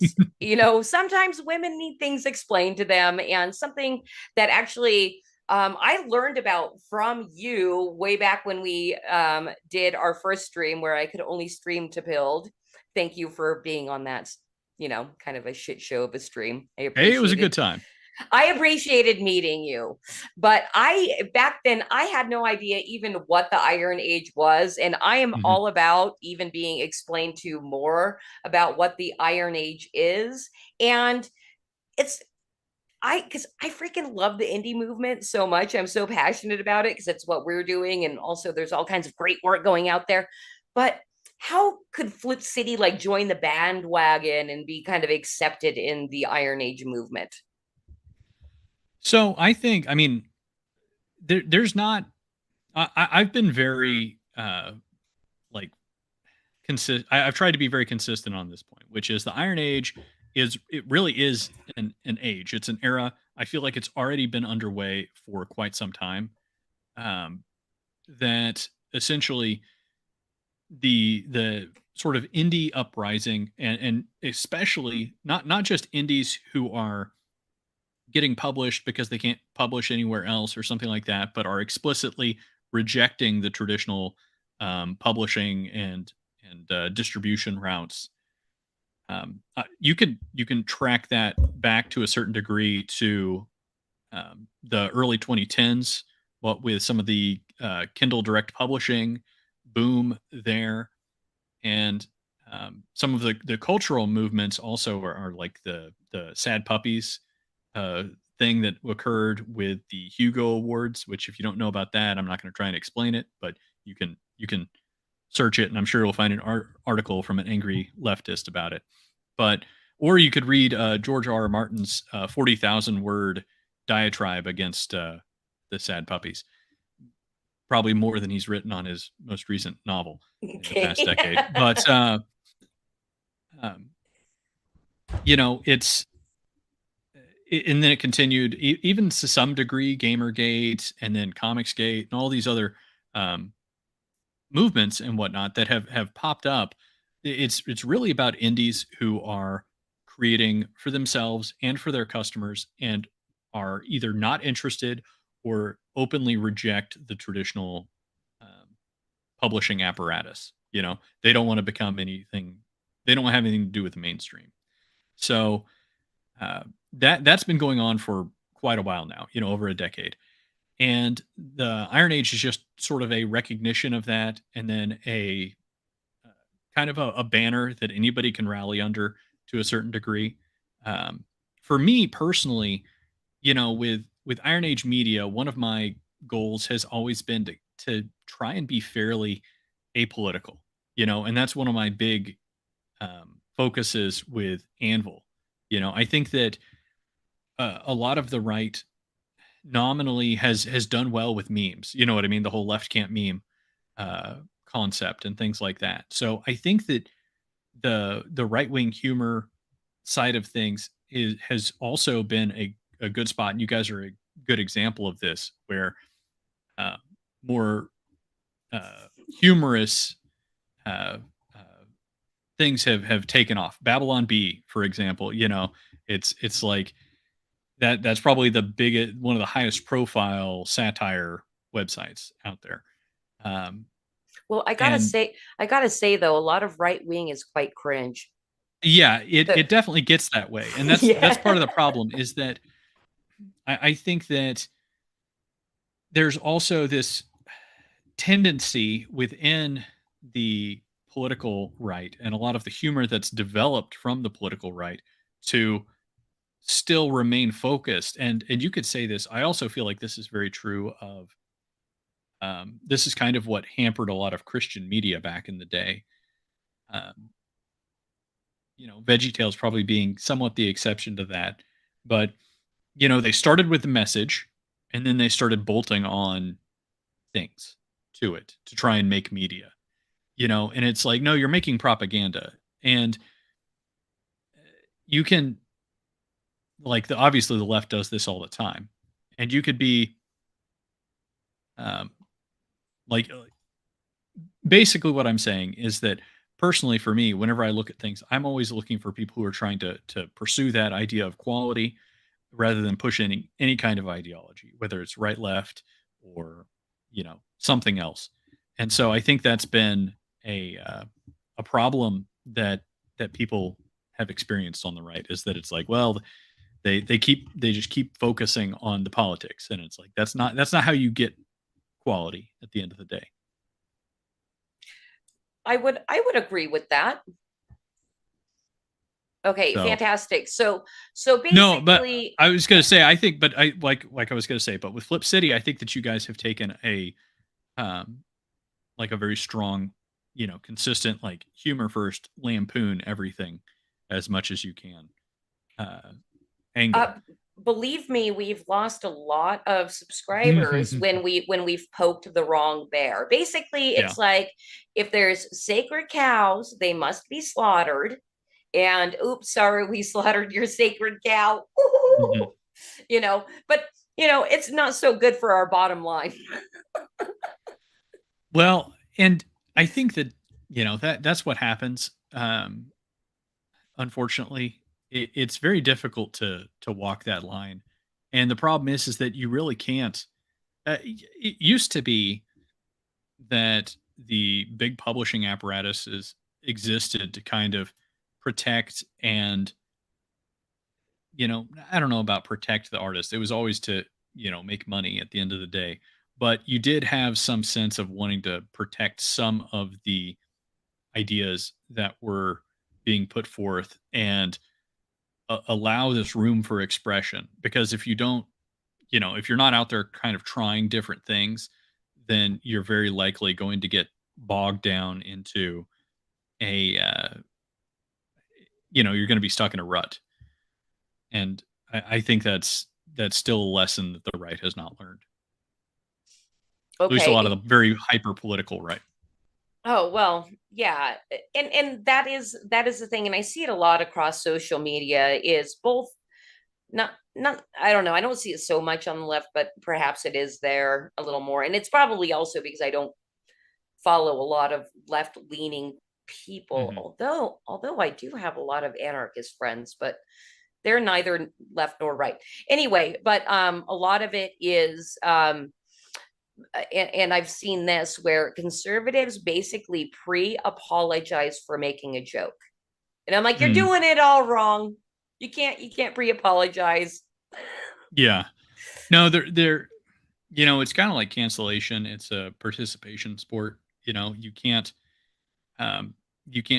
sometimes women need things explained to them, and something that actually I learned about from you way back when we did our first stream where I could only stream to build. Thank you for being on that, kind of a shit show of a stream. Hey, it was a good time. I appreciated meeting you, but back then I had no idea even what the Iron Age was. And I am all about even being explained to more about what the Iron Age is. And because I freaking love the indie movement so much. I'm so passionate about it because it's what we're doing. And also there's all kinds of great work going out there. But how could Flip City join the bandwagon and be kind of accepted in the Iron Age movement? So I think, there's not, I've been very, consistent. I've tried to be very consistent on this point, which is the Iron Age it really is an age. It's an era. I feel like it's already been underway for quite some time. Um, that essentially the sort of indie uprising, and especially not just indies who are getting published because they can't publish anywhere else or something like that, but are explicitly rejecting the traditional publishing and distribution routes. You can track that back to a certain degree to the early 2010s, what with some of the Kindle Direct Publishing boom there, and some of the cultural movements also are like the Sad Puppies thing that occurred with the Hugo Awards. Which, if you don't know about that, I'm not going to try and explain it, but you can search it, and I'm sure you'll find an article from an angry leftist about it. But or you could read George R. R. Martin's 40,000 word diatribe against the Sad Puppies. Probably more than he's written on his most recent novel in the past decade. But it's and then it continued even to some degree, Gamergate and then Comicsgate and all these other movements and whatnot that have popped up. It's really about indies who are creating for themselves and for their customers, and are either not interested or openly reject the traditional publishing apparatus. They don't want to become anything. They don't have anything to do with the mainstream. So that's been going on for quite a while now. Over a decade. And the Iron Age is just sort of a recognition of that, and then a kind of a banner that anybody can rally under to a certain degree. For me personally, with Iron Age media, one of my goals has always been to try and be fairly apolitical, and that's one of my big focuses with Anvil. I think that a lot of the right nominally has done well with memes. You know what I mean? The whole left can't meme concept and things like that. So I think that the right wing humor side of things has also been a good spot, and you guys are a good example of this, where more humorous things have taken off. Babylon Bee, for example, it's like that's probably the biggest, one of the highest profile satire websites out there. Well, I gotta say though, a lot of right wing is quite cringe. Yeah, it definitely gets that way, and that's part of the problem, is that I think that there's also this tendency within the political right, and a lot of the humor that's developed from the political right, to still remain focused. And you could say this. I also feel like this is very true of. This is kind of what hampered a lot of Christian media back in the day. VeggieTales probably being somewhat the exception to that, but they started with the message, and then they started bolting on things to it to try and make media. And it's like, no, you're making propaganda, and you can, like, obviously the left does this all the time, and you could be like basically what I'm saying is that personally for me, whenever I look at things, I'm always looking for people who are trying to pursue that idea of quality rather than push any kind of ideology, whether it's right, left, or something else. And so I think that's been a problem that people have experienced on the right, is that it's like, well, they just keep focusing on the politics, and it's like that's not how you get quality at the end of the day. I would agree with that. Okay, fantastic. So basically, no, but I was going to say, I think, but I like I was going to say, but with Flip City, I think that you guys have taken a like a very strong, consistent, like, humor first, lampoon everything as much as you can angle. Believe me, we've lost a lot of subscribers when we've poked the wrong bear. Basically, it's like, if there's sacred cows, they must be slaughtered. and oops, sorry, we slaughtered your sacred cow. Mhm. But it's not so good for our bottom line. Well, and I think that that's what happens. Unfortunately, it's very difficult to walk that line, and the problem is that you really can't. It used to be that the big publishing apparatuses existed to kind of protect and I don't know about protect the artist. It was always to make money at the end of the day, but you did have some sense of wanting to protect some of the ideas that were being put forth and allow this room for expression, because if you don't, if you're not out there kind of trying different things, then you're very likely going to get bogged down into a you're going to be stuck in a rut. And I think that's still a lesson that the right has not learned, at least a lot of the very hyper political right. Oh, well, yeah. And that is the thing. And I see it a lot across social media, is both not I don't know. I don't see it so much on the left, but perhaps it is there a little more. And it's probably also because I don't follow a lot of left-leaning people, Mhm. although I do have a lot of anarchist friends, but they're neither left nor right. Anyway, but a lot of it is and I've seen this where conservatives basically pre-apologize for making a joke. And I'm like, you're Mm. doing it all wrong. You can't pre-apologize. Yeah. No, they're it's kind of like cancellation. It's a participation sport. Um, you can't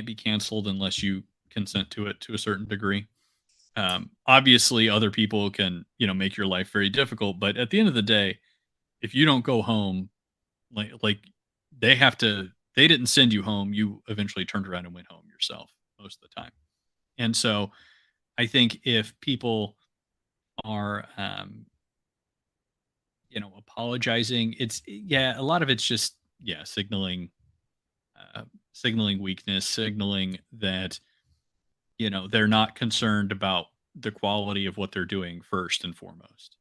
be canceled unless you consent to it to a certain degree. Obviously, other people can make your life very difficult, but at the end of the day, if you don't go home, like they didn't send you home. You eventually turned around and went home yourself most of the time. And so, I think if people are apologizing, a lot of it's just signaling signaling weakness, signaling that they're not concerned about the quality of what they're doing first and foremost,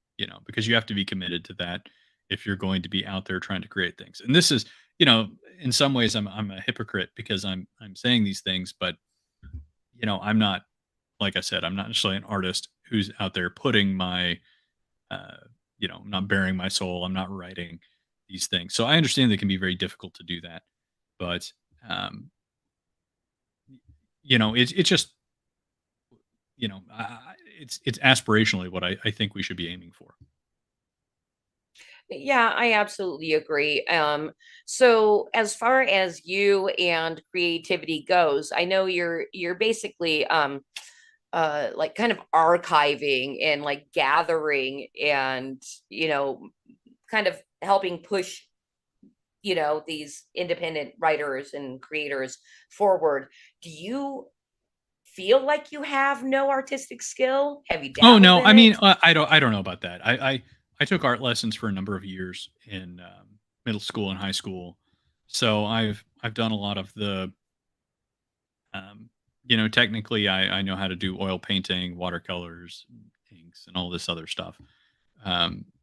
because you have to be committed to that if you're going to be out there trying to create things. And this is, in some ways I'm a hypocrite because I'm saying these things, but I'm not, like I said, I'm not necessarily an artist who's out there putting my I'm not bearing my soul. I'm not writing these things. So I understand they can be very difficult to do that, but um it's just it's aspirationally what I think we should be aiming for. Yeah, I absolutely agree. So as far as you and creativity goes, I know you're basically like kind of archiving and like gathering and kind of helping push these independent writers and creators forward. Do you feel like you have no artistic skill? Have you Oh dabbled no, in I mean it? I don't know about that. I took art lessons for a number of years in middle school and high school, so I've done a lot of the technically I know how to do oil painting, watercolors, inks, and all this other stuff.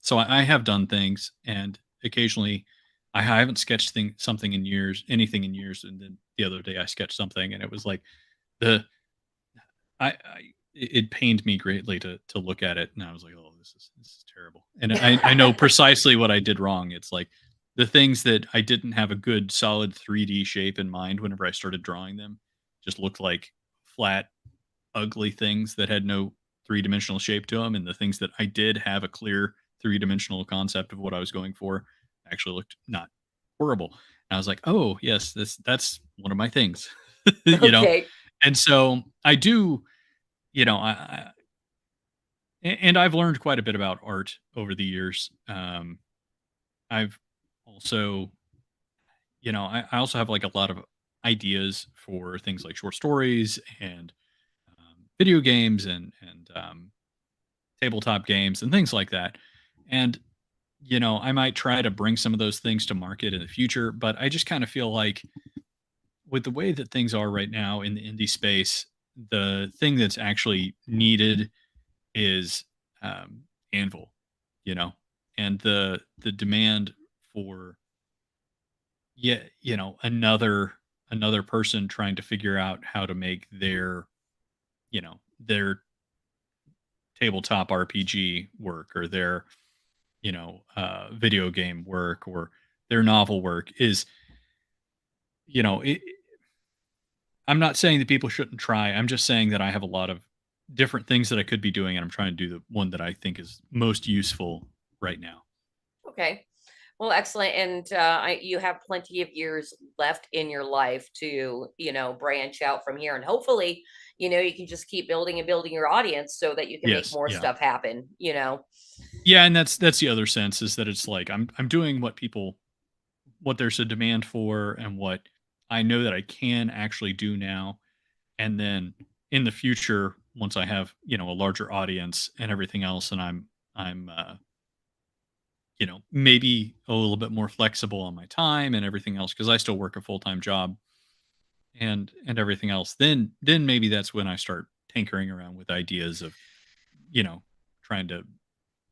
So I have done things, and occasionally I haven't sketched something in years, anything in years, and then the other day I sketched something, and it was like the it pained me greatly to look at it, and I was like, oh, this is terrible, and I know precisely what I did wrong. It's like the things that I didn't have a good solid 3D shape in mind whenever I started drawing them just looked like flat, ugly things that had no three-dimensional shape to them, and the things that I did have a clear three-dimensional concept of what I was going for actually looked not horrible. And I was like, oh yes, that's one of my things. you know Okay. and so I do, and I've learned quite a bit about art over the years. I've also, I also have like a lot of ideas for things like short stories and video games and tabletop games and things like that. And I might try to bring some of those things to market in the future, but I just kind of feel like with the way that things are right now in the indie space, the thing that's actually needed is Anvil, you know, and the demand for another person trying to figure out how to make their their tabletop RPG work, or their video game work, or their novel work is, I'm not saying that people shouldn't try. I'm just saying that I have a lot of different things that I could be doing, and I'm trying to do the one that I think is most useful right now. Okay. Well, excellent. And you have plenty of years left in your life to, branch out from here. And hopefully, you can just keep building and building your audience so that you can make Yes, more yeah. stuff happen, Yeah, and that's the other sense, is that it's like I'm doing what there's a demand for, and what I know that I can actually do now. And then in the future, once I have, a larger audience and everything else, and I'm maybe a little bit more flexible on my time and everything else, because I still work a full-time job and everything else, then maybe that's when I start tinkering around with ideas of, trying to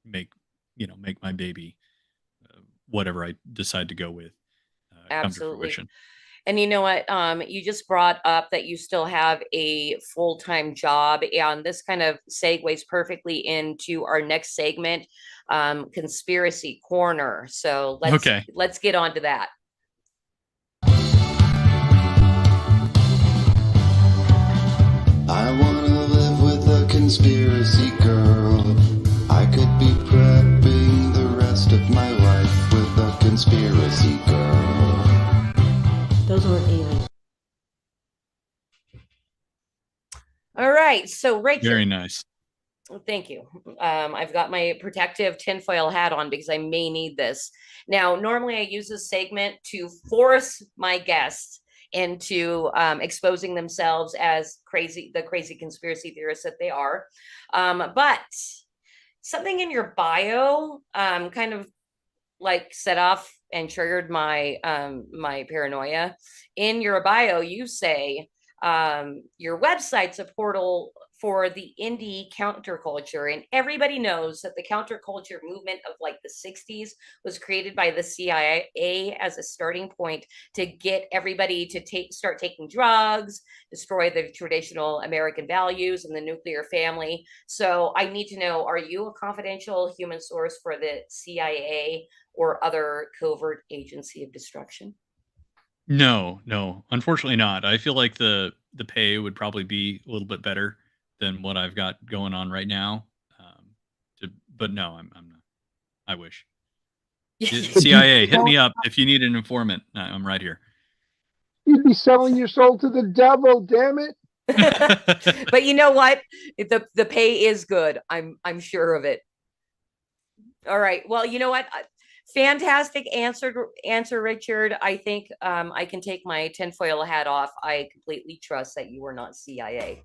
make make my baby, whatever I decide to go with, come to Absolutely. fruition. And you know what? You just brought up that you still have a full-time job, and this kind of segues perfectly into our next segment, Conspiracy Corner. So Okay. let's get on to that. I wanna live with a conspiracy girl. I could be prepping the rest of my life with a conspiracy girl. Those weren't aliens. All right. So Rachel. Very nice. Thank you. I've got my protective tinfoil hat on because I may need this. Now, normally I use this segment to force my guests into exposing themselves as the crazy conspiracy theorists that they are. But something in your bio kind of like set off and triggered my my paranoia. In your bio, you say your website's a portal for the indie counterculture, and everybody knows that the counterculture movement of like the 60s was created by the CIA as a starting point to get everybody to start taking drugs, destroy the traditional American values and the nuclear family. So I need to know, are you a confidential human source for the CIA or other covert agency of destruction? No, unfortunately not. I feel like the pay would probably be a little bit better than what I've got going on right now. But no, I'm not. I wish. CIA, hit me up if you need an informant. I'm right here. You'd be selling your soul to the devil, damn it. But you know what? The pay is good. I'm sure of it. All right. Well, you know what? Fantastic answer, Richard. I think I can take my tinfoil hat off. I completely trust that you are not CIA.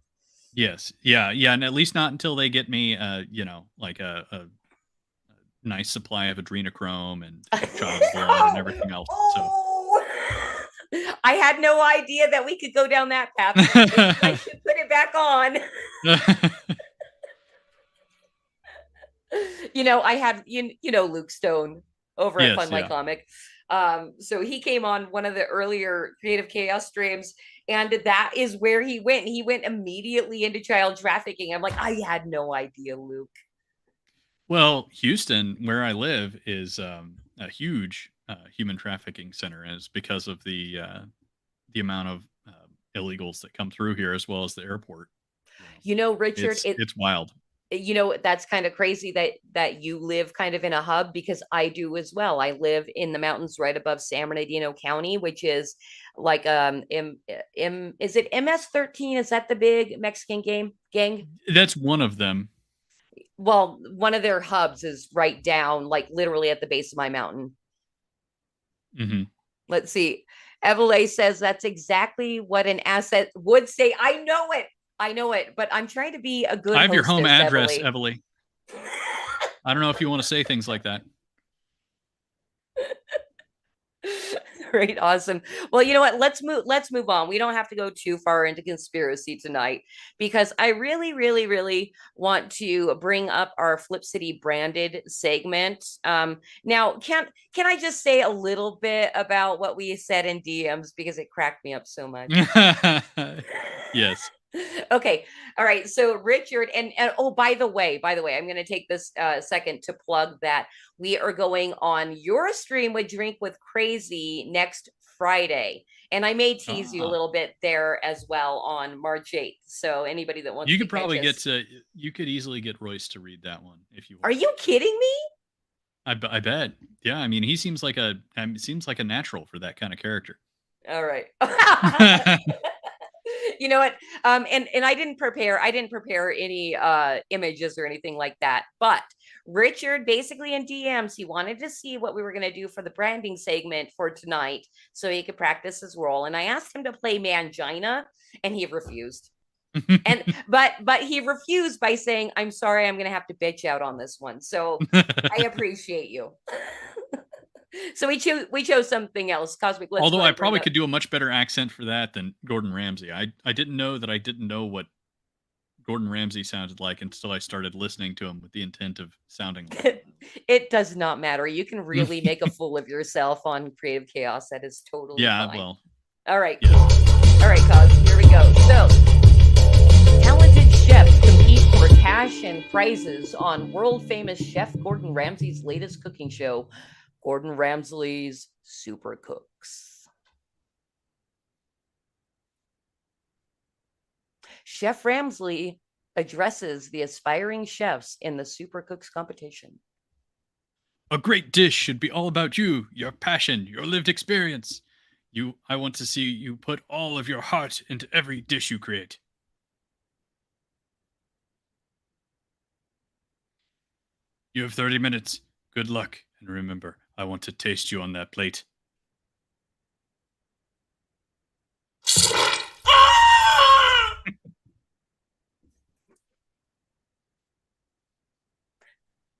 Yes. Yeah. And at least not until they get me, like a nice supply of adrenochrome and child blood and everything else. Oh, I had no idea that we could go down that path. I should put it back on. I have, Luke Stone over at Fun Like Comic. So he came on one of the earlier Creative Chaos streams, and that is where he went. He went immediately into child trafficking. I'm like, I had no idea, Luke. Well, Houston, where I live, is a huge human trafficking center, and it's because of the amount of illegals that come through here, as well as the airport. Richard, it's wild. That's kind of crazy that you live kind of in a hub, because I do as well. I live in the mountains right above San Bernardino County, which is like is it MS-13? Is that the big Mexican gang? That's one of them. Well, one of their hubs is right down, like literally at the base of my mountain. Mm-hmm. Let's see. Evelay says that's exactly what an asset would say. I know it, but I'm trying to be a good. I have your home hostess, address, Evelyn. I don't know if you want to say things like that. Right, awesome. Well, you know what? Let's move on. We don't have to go too far into conspiracy tonight because I really, really, really want to bring up our Flip City branded segment. Now, can I just say a little bit about what we said in DMs because it cracked me up so much? Yes. Okay. All right. So Richard, and oh, by the way, I'm going to take this second to plug that we are going on your stream with Drink with Crazy next Friday. And I may tease you a little bit there as well on March 8th. So anybody that wants you to could probably catch us, you could easily get Royce to read that one if you want. Are you kidding me? I bet. Yeah, I mean, he seems like a natural for that kind of character. All right. You know what? And I didn't prepare any images or anything like that. But Richard basically in DMs, he wanted to see what we were going to do for the branding segment for tonight so he could practice his role. And I asked him to play Mangina and he refused. But he refused by saying, "I'm sorry, I'm going to have to bitch out on this one." So I appreciate you. So we chose something else. Cosmic. Although I probably could do a much better accent for that than Gordon Ramsay. I didn't know that I didn't know what Gordon Ramsay sounded like until I started listening to him with the intent of sounding like It does not matter. You can really make a fool of yourself on Creative Chaos. That is totally fine. Well. All right, cool. All right, Cos, here we go. So, talented chefs compete for cash and prizes on world-famous chef Gordon Ramsay's latest cooking show, Gordon Ramsay's Super Cooks. Chef Ramsay addresses the aspiring chefs in the Super Cooks competition. A great dish should be all about you, your passion, your lived experience. I want to see you put all of your heart into every dish you create. You have 30 minutes. Good luck. And remember, I want to taste you on that plate.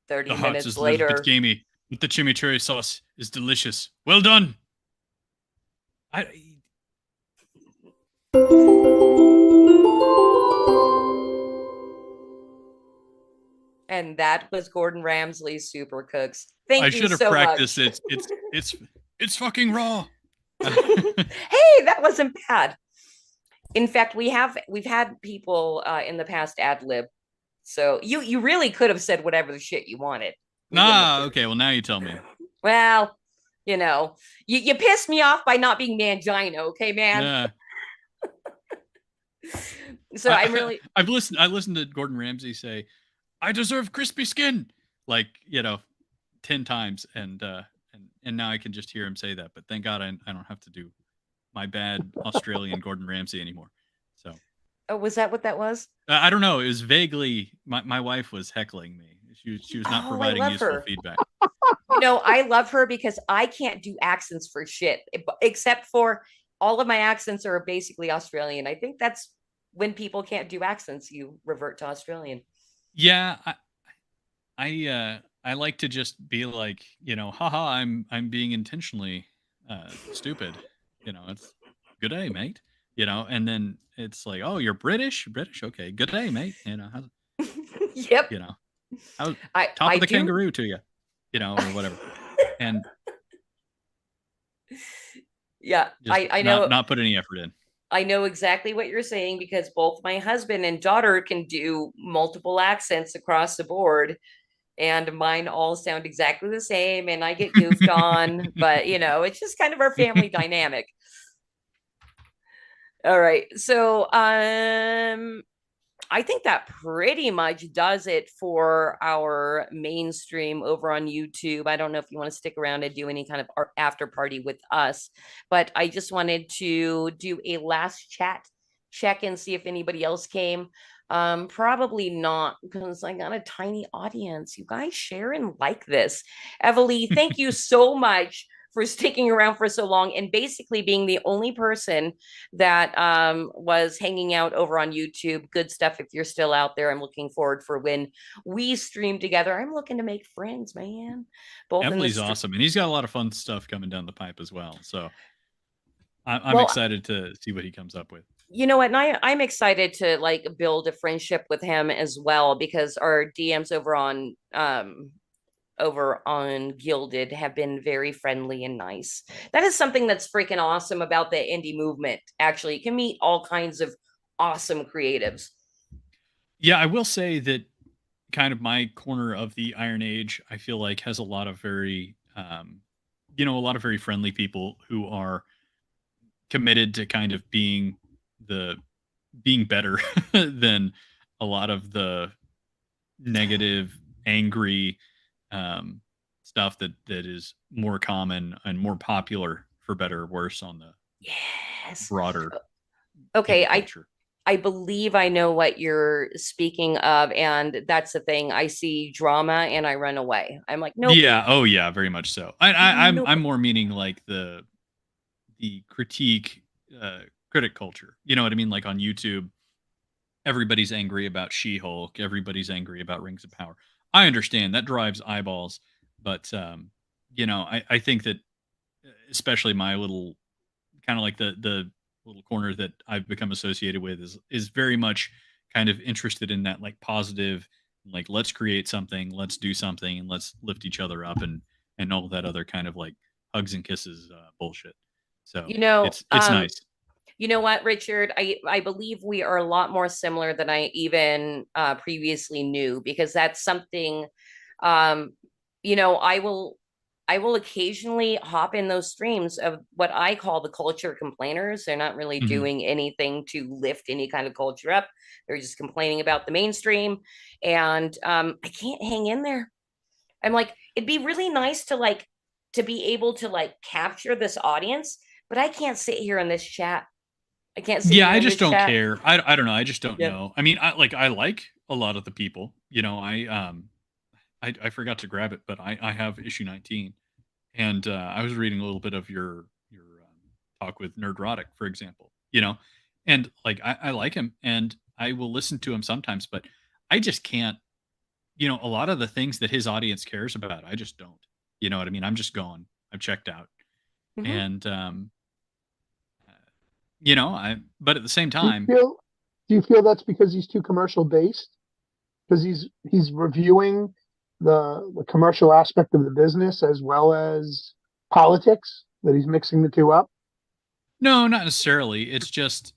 Thirty the heart minutes is later, a little bit gamey, but the chimichurri sauce is delicious. Well done. and that was Gordon Ramsay's Super Cooks. Thank I you should have so practiced much. It's fucking raw. Hey, that wasn't bad. In fact, we've had people in the past ad lib. So you really could have said whatever the shit you wanted. Okay, well now you tell me. Well, you know, you pissed me off by not being Mangina, okay, man? Yeah. So I'm really I listened to Gordon Ramsay say, "I deserve crispy skin," like, 10 times, and now I can just hear him say that. But thank God I don't have to do my bad Australian Gordon Ramsay anymore. So. Oh, was that what that was? I don't know. It was vaguely. My wife was heckling me. She was not providing useful feedback. No, I love her because I can't do accents for shit, except for all of my accents are basically Australian. I think that's when people can't do accents, you revert to Australian. Yeah, I like to just be like, haha, I'm being intentionally stupid. It's good day, mate. And then it's like, oh, you're British, okay, good day, mate. Yep. Top of the kangaroo to you, or whatever. And yeah, I know. Not put any effort in. I know exactly what you're saying because both my husband and daughter can do multiple accents across the board, and mine all sound exactly the same, and I get goofed on, but it's just kind of our family dynamic. All right, so I think that pretty much does it for our mainstream over on YouTube. I don't know if you want to stick around and do any kind of after party with us, but I just wanted to do a last check and see if anybody else came. Probably not, because I got a tiny audience. You guys share and like this. Evalie, thank you so much for sticking around for so long and basically being the only person that was hanging out over on YouTube. Good stuff. If you're still out there, I'm looking forward for when we stream together. I'm looking to make friends, man. Both Emily's in the awesome, and he's got a lot of fun stuff coming down the pipe as well. So I'm well, excited to see what he comes up with. you know what? And I'm excited to like build a friendship with him as well, because our DMs over on Gilded have been very friendly and nice. That is something that's freaking awesome about the indie movement. Actually, you can meet all kinds of awesome creatives. Yeah, I will say that kind of my corner of the Iron Age, I feel like, has a lot of very, a lot of very friendly people who are committed to kind of being better than a lot of the negative, angry stuff that is more common and more popular, for better or worse, on the broader Okay, culture. I believe I know what you're speaking of, and that's the thing. I see drama and I run away. I'm like, nope. Yeah, oh yeah, very much so. I'm more meaning like the critique critic culture. You know what I mean? Like on YouTube, everybody's angry about She-Hulk, everybody's angry about Rings of Power. I understand that drives eyeballs, but I think that especially my little kind of like the little corner that I've become associated with is very much kind of interested in that like positive, like let's create something, let's do something, and let's lift each other up, and all that other kind of like hugs and kisses bullshit. So it's nice. You know what, Richard? I believe we are a lot more similar than I even previously knew, because that's something, I will occasionally hop in those streams of what I call the culture complainers. They're not really doing anything to lift any kind of culture up. They're just complaining about the mainstream. And I can't hang in there. I'm like, it'd be really nice to be able to like capture this audience, but I can't sit here in this chat. I can't see. Yeah, I just don't care. I don't know. I just don't Yep. know. I mean, I like a lot of the people. I forgot to grab it, but I have issue 19, and I was reading a little bit of your talk with Nerdrotic, for example. And like I like him, and I will listen to him sometimes, but I just can't. A lot of the things that his audience cares about, I just don't. You know what I mean? I'm just gone. I've checked out, and but at the same time, do you feel that's because he's too commercial based? Because he's reviewing the commercial aspect of the business as well as politics, that he's mixing the two up? no, not necessarily. It's just,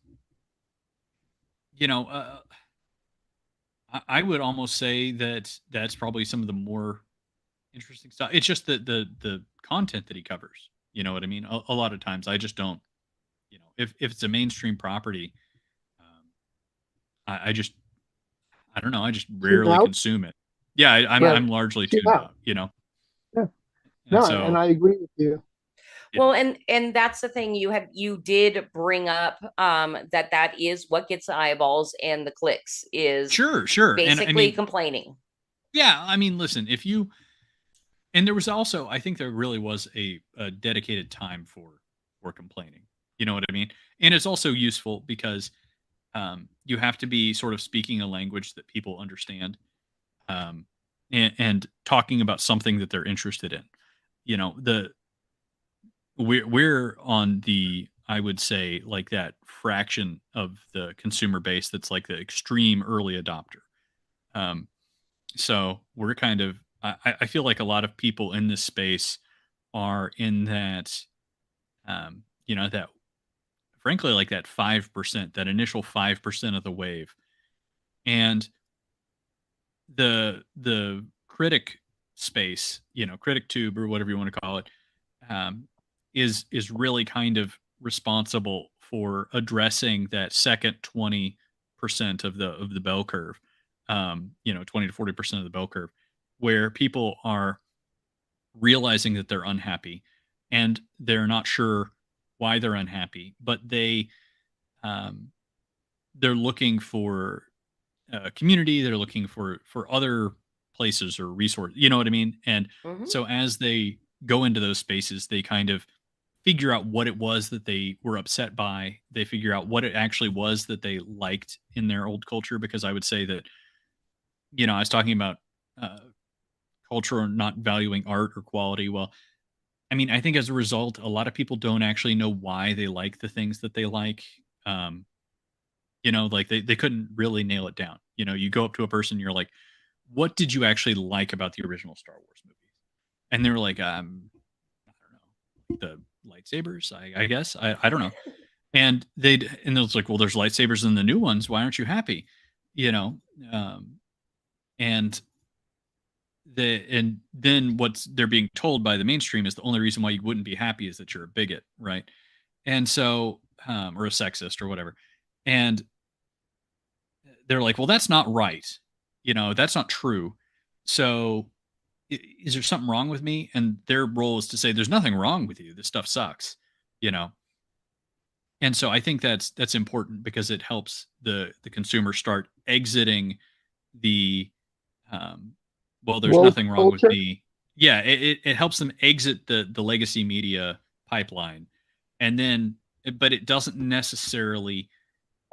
I would almost say that that's probably some of the more interesting stuff. It's just the content that he covers. You know what I mean? A lot of times, I just don't. If it's a mainstream property, I don't know. I just rarely consume it. Yeah, I'm largely tuned out. Yeah. And I agree with you. Well, and that's the thing, you did bring up that is what gets the eyeballs and the clicks is sure basically complaining. Yeah, I mean, listen, and there was also, I think there really was a dedicated time for complaining. You know what I mean? And it's also useful because you have to be sort of speaking a language that people understand, and talking about something that they're interested in. We're on the, I would say, like that fraction of the consumer base that's like the extreme early adopter. So we're kind of, I feel like a lot of people in this space are in that, that frankly, like that 5%, that initial 5% of the wave. And the critic space, critic tube or whatever you want to call it, is really kind of responsible for addressing that second 20% of the bell curve, 20 to 40% of the bell curve, where people are realizing that they're unhappy and they're not sure why they're unhappy, but they're looking for community. They're looking for other places or resources. You know what I mean? And so as they go into those spaces, they kind of figure out what it was that they were upset by. They figure out what it actually was that they liked in their old culture. Because I would say that, I was talking about culture not valuing art or quality. Well, I mean, I think as a result, a lot of people don't actually know why they like the things that they like. Like they couldn't really nail it down. You go up to a person, you're like, what did you actually like about the original Star Wars movies? And they're like, I don't know, the lightsabers, I guess. I don't know. And it's like, well, there's lightsabers in the new ones. Why aren't you happy? And then what's they're being told by the mainstream is the only reason why you wouldn't be happy is that you're a bigot, right? And so, or a sexist or whatever. And they're like, well, that's not right. That's not true. So is there something wrong with me? And their role is to say, there's nothing wrong with you. This stuff sucks, And so I think that's important because it helps the consumer start exiting the, well, there's nothing wrong with me. Yeah. It helps them exit the legacy media pipeline. And then, but it doesn't necessarily,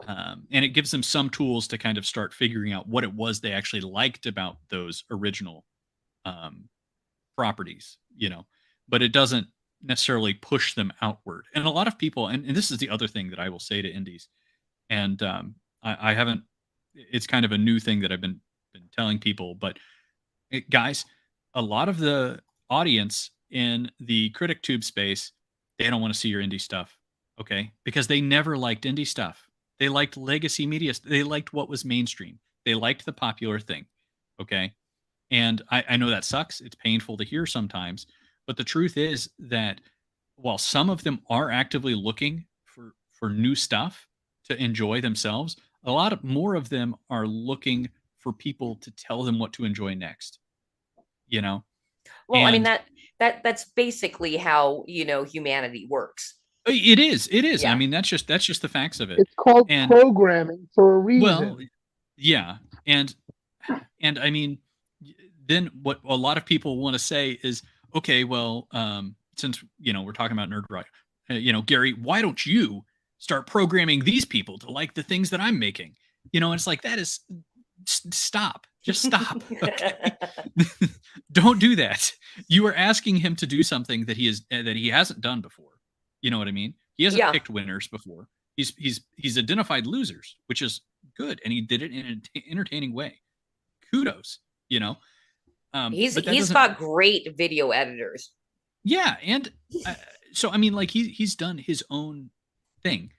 and it gives them some tools to kind of start figuring out what it was they actually liked about those original properties, but it doesn't necessarily push them outward. And a lot of people, and this is the other thing that I will say to indies, and I haven't, it's kind of a new thing that I've been telling people, but guys, a lot of the audience in the critic tube space, they don't want to see your indie stuff, okay? Because they never liked indie stuff. They liked legacy media. They liked what was mainstream. They liked the popular thing, okay? And I know that sucks. It's painful to hear sometimes. But the truth is that while some of them are actively looking for new stuff to enjoy themselves, a lot more of them are looking for people to tell them what to enjoy next. Well, I mean, that's basically how, humanity works. It is. Yeah. I mean, that's just the facts of it. It's called programming for a reason. Well, yeah. And I mean, then what a lot of people want to say is, okay, well, since, we're talking about nerd rock, Gary, why don't you start programming these people to like the things that I'm making? And it's like, that is, stop. Just stop. Okay? Don't do that. You are asking him to do something that he hasn't done before. You know what I mean? He hasn't picked winners before. He's identified losers, which is good, and he did it in an entertaining way. Kudos, He's got great video editors. Yeah, and so I mean, like he's done his own thing.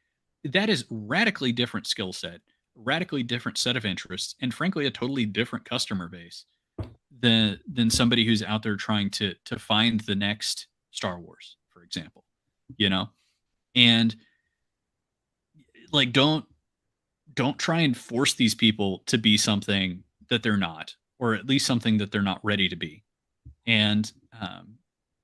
That is radically different skill set, radically different set of interests, and frankly, a totally different customer base than somebody who's out there trying to find the next Star Wars, for example. And like don't try and force these people to be something that they're not, or at least something that they're not ready to be. And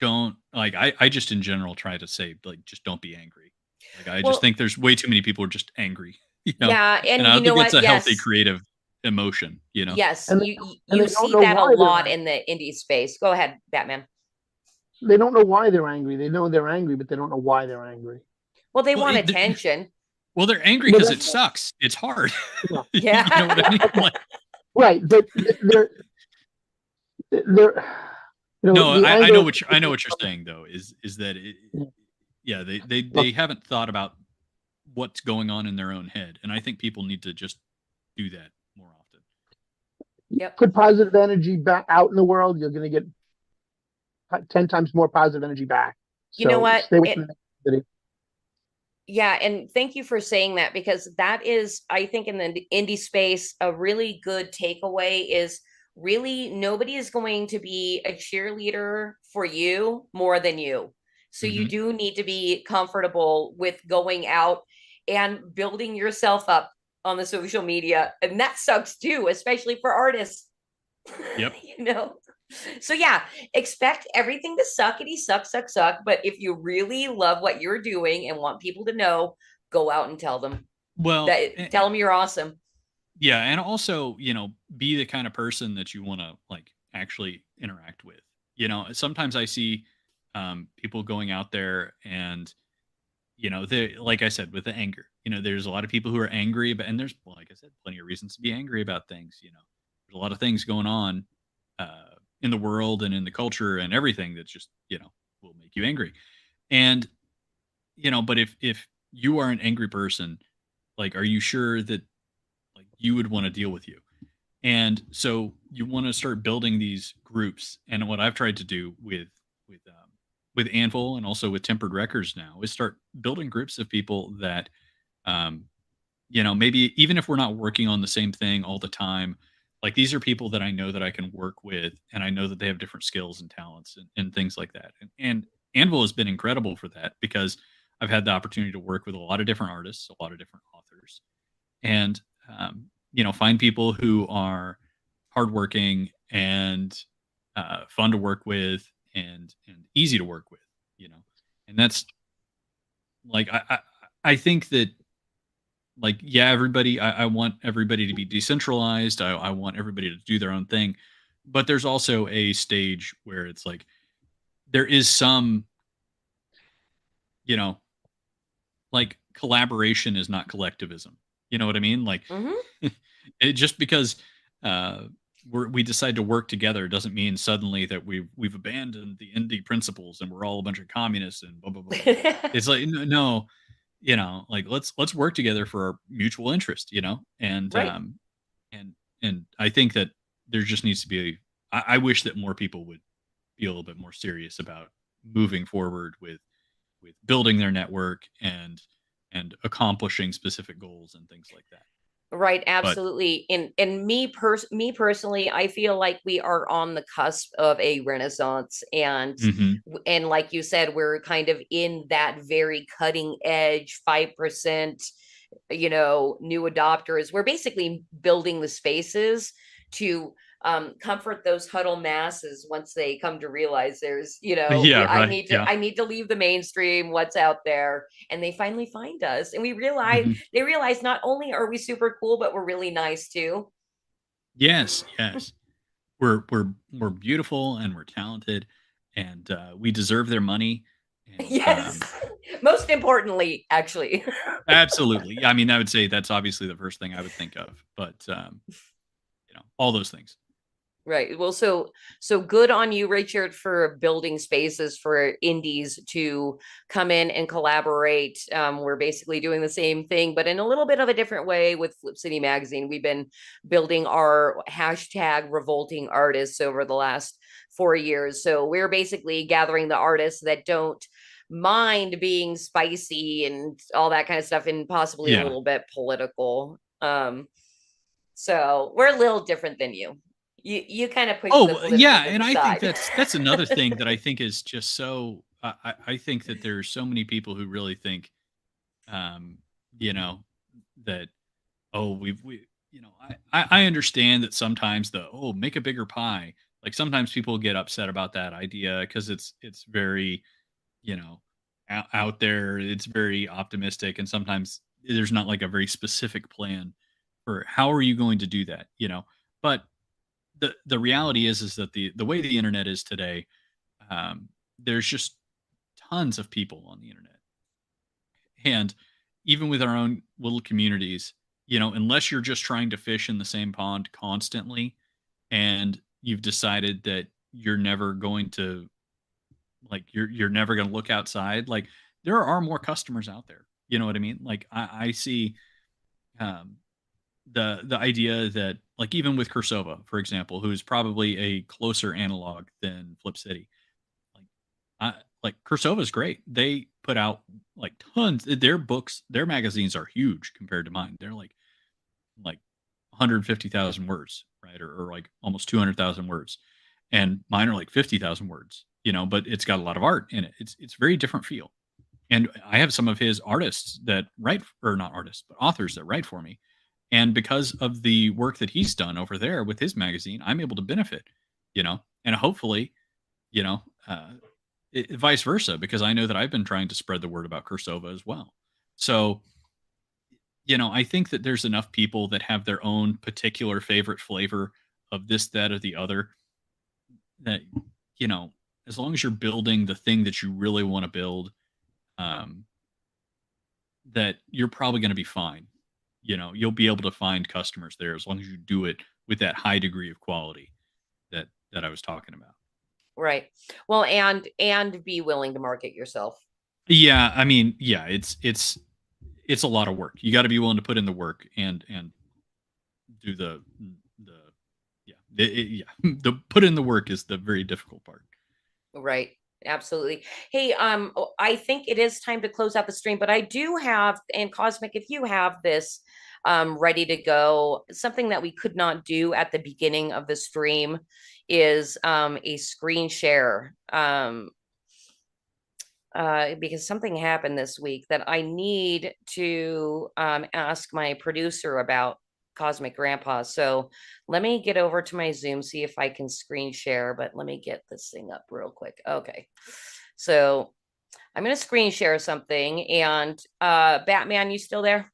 don't, like, I just in general try to say, like, just don't be angry. Like, I just think there's way too many people who are just angry. Yeah, and I you know think it's what? a healthy creative emotion. Yes, And you they see don't know that a why they're lot angry. in the indie space. Go ahead, Batman. They don't know why they're angry. They know they're angry, but they don't know why they're angry. Well, they Well, want it- attention. Well, they're angry because it sucks. It's hard. Yeah. You know what I mean? Like, Right, but they're no, the I anger- know what you're saying though. Is that they haven't thought about what's going on in their own head, and I think people need to just do that more often. Yep. Put positive energy back out in the world, you're going to get 10 times more positive energy back. You know what? Stay away from the negativity. Yeah, and thank you for saying that, because that is, I think, in the indie space, a really good takeaway is really nobody is going to be a cheerleader for you more than you. So you do need to be comfortable with going out and building yourself up on the social media. And that sucks too, especially for artists. Yep. So yeah, expect everything to suckity suck. But if you really love what you're doing and want people to know, go out and tell them. Well, Tell them you're awesome. yeah, and also, be the kind of person that you want to like actually interact with. Sometimes I see people going out there and, like I said, with the anger, there's a lot of people who are angry, and there's, like I said, plenty of reasons to be angry about things. There's a lot of things going on in the world and in the culture and everything that's just, will make you angry. And, but if you are an angry person, like, are you sure that like you would want to deal with you? And so you want to start building these groups. And what I've tried to do with Anvil and also with Tempered Records now is start building groups of people that, maybe even if we're not working on the same thing all the time, like these are people that I know that I can work with, and I know that they have different skills and talents and things like that. And Anvil has been incredible for that because I've had the opportunity to work with a lot of different artists, a lot of different authors, and find people who are hardworking and fun to work with and easy to work with, and that's like I think that, like, yeah, everybody, I want everybody to be decentralized. I want everybody to do their own thing, but there's also a stage where it's like there is some, like collaboration is not collectivism. You know what I mean? Like, it just because we decide to work together doesn't mean suddenly that we've abandoned the indie principles and we're all a bunch of communists and blah blah blah. It's like no, like let's work together for our mutual interest, and Right. And I think that there just needs to be I wish that more people would be a little bit more serious about moving forward with building their network and accomplishing specific goals and things like that. Right, But absolutely. And me personally, I feel like we are on the cusp of a renaissance, and mhm, and like you said, we're kind of in that very cutting edge 5%, new adopters. We're basically building the spaces to comfort those huddle masses once they come to realize there's, yeah, I right, need to yeah, I need to leave the mainstream, what's out there, and they finally find us, and mhm. they realize not only are we super cool, but we're really nice too. Yes, yes. We're beautiful and we're talented and we deserve their money and Yes. Most importantly, actually. absolutely. I mean, I would say that's obviously the first thing I would think of, but all those things. Right. Well, so good on you, Richard, for building spaces for indies to come in and collaborate. We're basically doing the same thing, but in a little bit of a different way with Flip City Magazine. We've been building our hashtag revolting artists over the last 4 years. So we're basically gathering the artists that don't mind being spicy and all that kind of stuff, and possibly a Yeah. little bit political. So we're a little different than you. You kind of push the Oh, political yeah, to and the I think side. that's another thing that I think is just so I think that there's so many people who really think um, you know, that oh, I understand that sometimes make a bigger pie. Like sometimes people get upset about that idea because it's very, you know, out there. It's very optimistic, and sometimes there's not like a very specific plan for how are you going to do that, But the reality is that the way the internet is today, there's just tons of people on the internet, and even with our own little communities, unless you're just trying to fish in the same pond constantly, and you've decided that you're never going to you're never going to look outside, like there are more customers out there. You know what I mean? Like I see um, the idea that like even with Cursova, for example, who's probably a closer analog than Flip City, like like Cursova is great. They put out like tons. Their books, their magazines are huge compared to mine. They're like 150,000 words, right, or like almost 200,000 words, and mine are like 50,000 words. But it's got a lot of art in it. It's very different feel. And I have some of his artists that write, or not artists, but authors that write for me. And because of the work that he's done over there with his magazine, I'm able to benefit, and hopefully, you know, uh, vice versa, because I know that I've been trying to spread the word about Cursova as well. So, I think that there's enough people that have their own particular favorite flavor of this, that, or the other that, you know, as long as you're building the thing that you really want to build, that you're probably going to be fine. You'll be able to find customers there as long as you do it with that high degree of quality that I was talking about. Right. Well, and be willing to market yourself. Yeah, I mean, yeah, it's a lot of work. You got to be willing to put in the work and do the the put in the work is the very difficult part. Right. Absolutely. Hey, I think it is time to close out the stream, but I do have, and Cosmic, if you have this ready to go, something that we could not do at the beginning of the stream is a screen share. Because something happened this week that I need to ask my producer about, Cosmic Grandpa. So let me get over to my Zoom, see if I can screen share, but let me get this thing up real quick. Okay. So I'm going to screen share something, and Batman, you still there?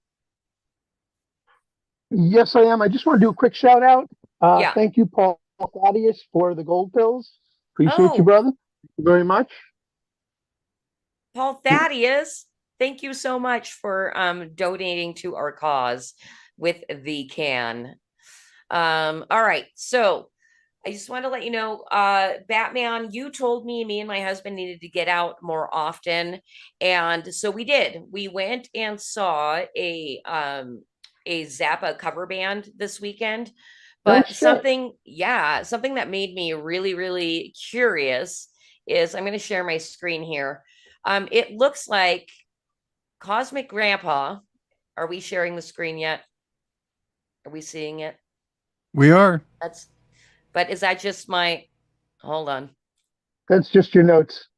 Yes, I am. I just want to do a quick shout out. Yeah. Thank you, Paul Thaddeus, for the gold pills. Appreciate you, brother. Thank you very much. Paul Thaddeus, thank you so much for donating to our cause with the can. All right, so I just want to let you know, Batman, you told me and my husband needed to get out more often, and so we did. We went and saw a Zappa cover band this weekend. But something that made me really, really curious is, I'm going to share my screen here. It looks like Cosmic Grandpa. Are we sharing the screen yet? Are we seeing it? We are. But is that just my, hold on. That's just your notes.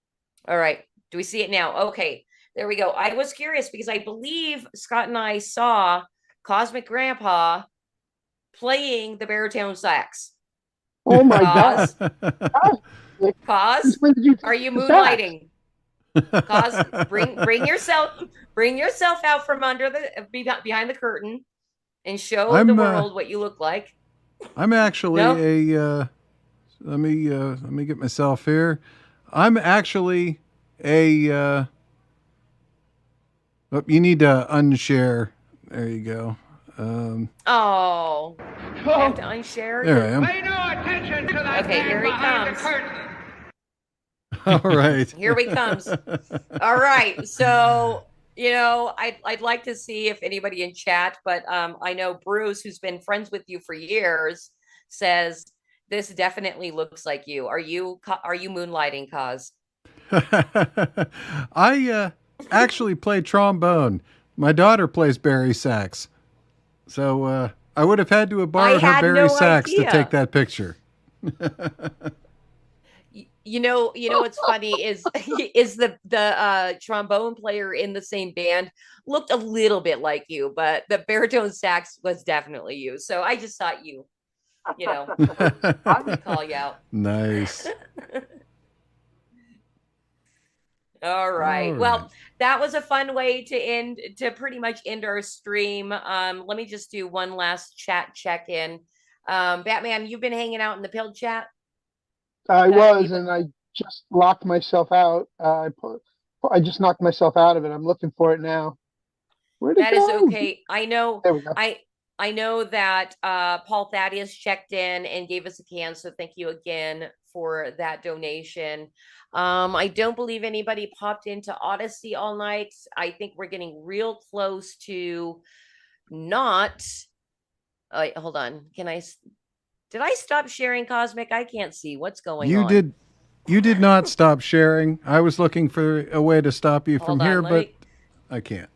All right. Do we see it now? Okay. There we go. I was curious because I believe Scott and I saw Cosmic Grandpa playing the baritone sax. Oh my God. Cos, are you moonlighting? Cos, bring yourself out from under behind the curtain and show the world what you look like. I'm actually let me get myself here. I'm actually you need to unshare. There you go. I have to unshare. There I am. Pay no attention to that. Okay, here he comes. All right. Here he comes. All right. So, I'd like to see if anybody in chat, but I know Bruce, who's been friends with you for years, says this definitely looks like you. Are you moonlighting, Cos? I actually play trombone. My daughter plays bari sax. So I would have had to have borrowed her bari sax to take that picture. You know what's funny is the trombone player in the same band looked a little bit like you, but the baritone sax was definitely you. So I just thought I'm gonna call you out. Nice. All right. Well, that was a fun way to pretty much end our stream. Let me just do one last chat check-in. Batman, you've been hanging out in the pill chat? I was, and I just locked myself out. I just knocked myself out of it. I'm looking for it now. Where'd it That go? is okay. I know. There we go. I know that Paul Thaddeus checked in and gave us a can, so thank you again for that donation. I don't believe anybody popped into Odyssey all night. I think we're getting real close to not. Hold on. Did I stop sharing, Cosmic? I can't see what's going on. You did not stop sharing. I was looking for a way to stop you from here, but I can't.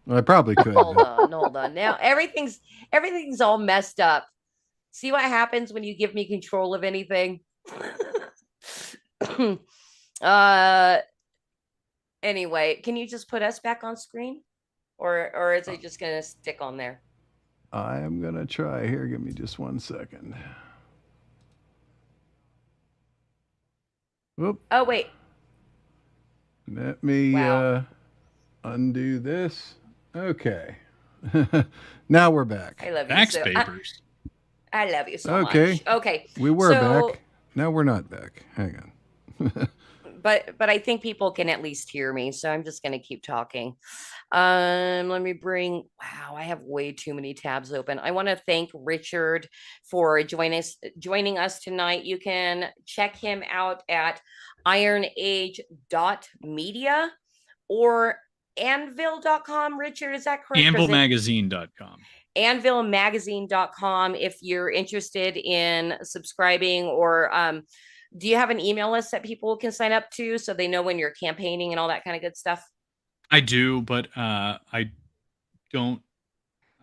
Well, I probably could. Hold on. Now everything's all messed up. See what happens when you give me control of anything? Anyway, can you just put us back on screen? Or is it just gonna stick on there? I am gonna try here. Give me just 1 second. Whoop. Oh wait. Let me undo this. Okay. Now we're back. I love you. Backspapers. I love you so much. Okay. Okay. We were back. No, we're not back. Hang on. But I think people can at least hear me, so I'm just going to keep talking. Let me bring. Wow, I have way too many tabs open. I want to thank Richard for joining us tonight. You can check him out at ironage.media or anvil.com. Richard, is that correct? Anvilmagazine.com. Anvilmagazine.com if you're interested in subscribing, or do you have an email list that people can sign up to so they know when you're campaigning and all that kind of good stuff? I do, but I don't.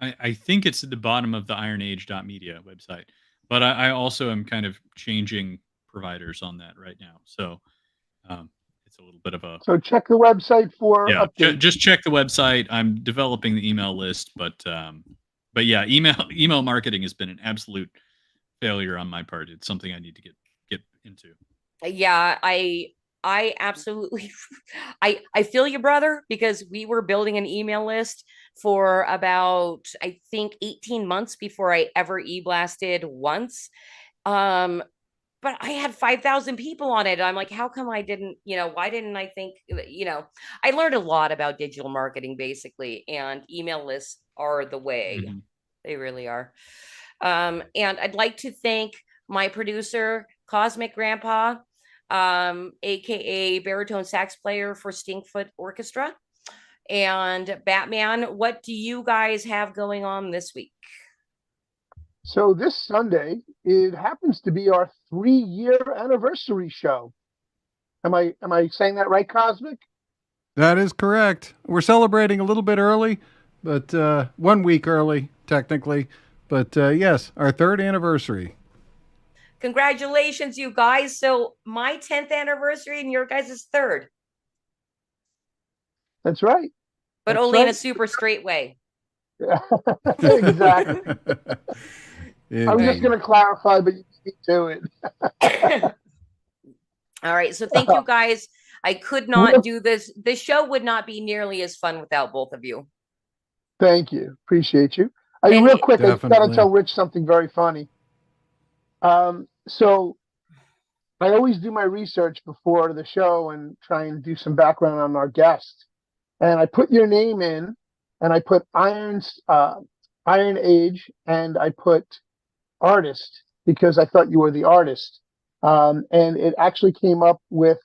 I think it's at the bottom of the ironage.media website, but I also am kind of changing providers on that right now. So it's a little bit of a. So check the website for updates. Just check the website. I'm developing the email list, but yeah, email marketing has been an absolute failure on my part. It's something I need to get into. Yeah, I absolutely I feel you, brother, because we were building an email list for about, I think, 18 months before I ever e-blasted once. But I had 5,000 people on it. I'm like, how come I didn't, why didn't I think, I learned a lot about digital marketing basically, and email lists are the way. Mm-hmm. They really are. And I'd like to thank my producer, Cosmic Grandpa, aka baritone sax player for Stinkfoot Orchestra, and Batman. What do you guys have going on this week? So this Sunday, it happens to be our 3-year anniversary show. Am I saying that right, Cosmic? That is correct. We're celebrating a little bit early, but 1 week early, technically. But yes, our 3rd anniversary. Congratulations, you guys. So my 10th anniversary and your guys' 3rd. That's right. But That's only right. in a super straight way. Exactly. I'm just going to clarify, but you speak to it. All right. So thank you guys. I could not do this. The show would not be nearly as fun without both of you. Thank you. Appreciate you. Real quick, definitely. I got to tell Rich something very funny. So I always do my research before the show and try and do some background on our guest. And I put your name in, and I put Iron Age, and I put artist because I thought you were the artist. And it actually came up with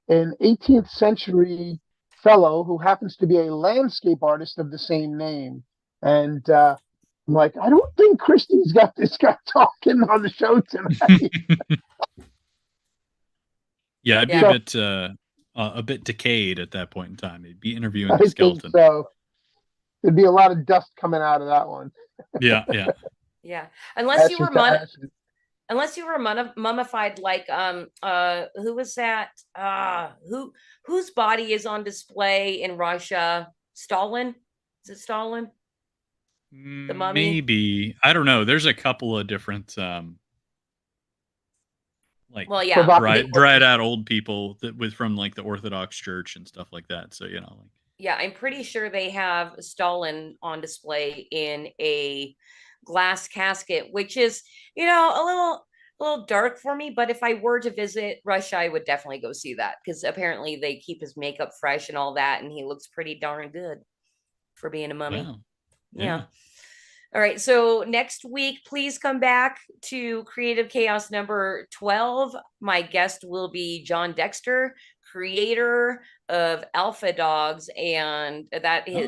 an 18th century fellow who happens to be a landscape artist of the same name. And I'm like, I don't think Christy's got this guy talking on the show tonight. Yeah, I'd be a bit decayed at that point in time. He'd be interviewing a skeleton. Think so. There'd be a lot of dust coming out of that one. Yeah. Unless you were mummified, like who was that? Whose body is on display in Russia? Stalin? Is it Stalin? The mummy? Maybe. I don't know. There's a couple of different dried out old people from like the Orthodox Church and stuff like that. So yeah, I'm pretty sure they have Stalin on display in a glass casket, which is a little dark for me. But if I were to visit Russia, I would definitely go see that, because apparently they keep his makeup fresh and all that, and he looks pretty darn good for being a mummy. Yeah. All right. So next week, please come back to Creative Chaos number 12. My guest will be John Dexter, creator of Alpha Dogs. And that is,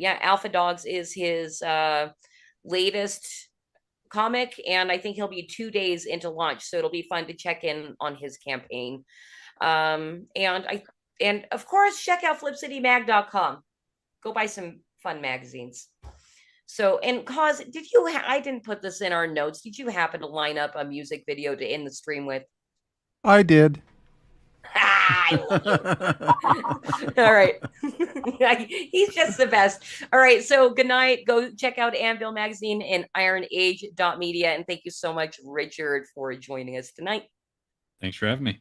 Alpha Dogs is his latest comic. And I think he'll be 2 days into launch. So it'll be fun to check in on his campaign. And of course, check out flipcitymag.com. Go buy some fun magazines. So, and Cause, I didn't put this in our notes. Did you happen to line up a music video to end the stream with? I did. I love you. All right. He's just the best. All right. So good night. Go check out Anvil Magazine and ironage.media. And thank you so much, Richard, for joining us tonight. Thanks for having me.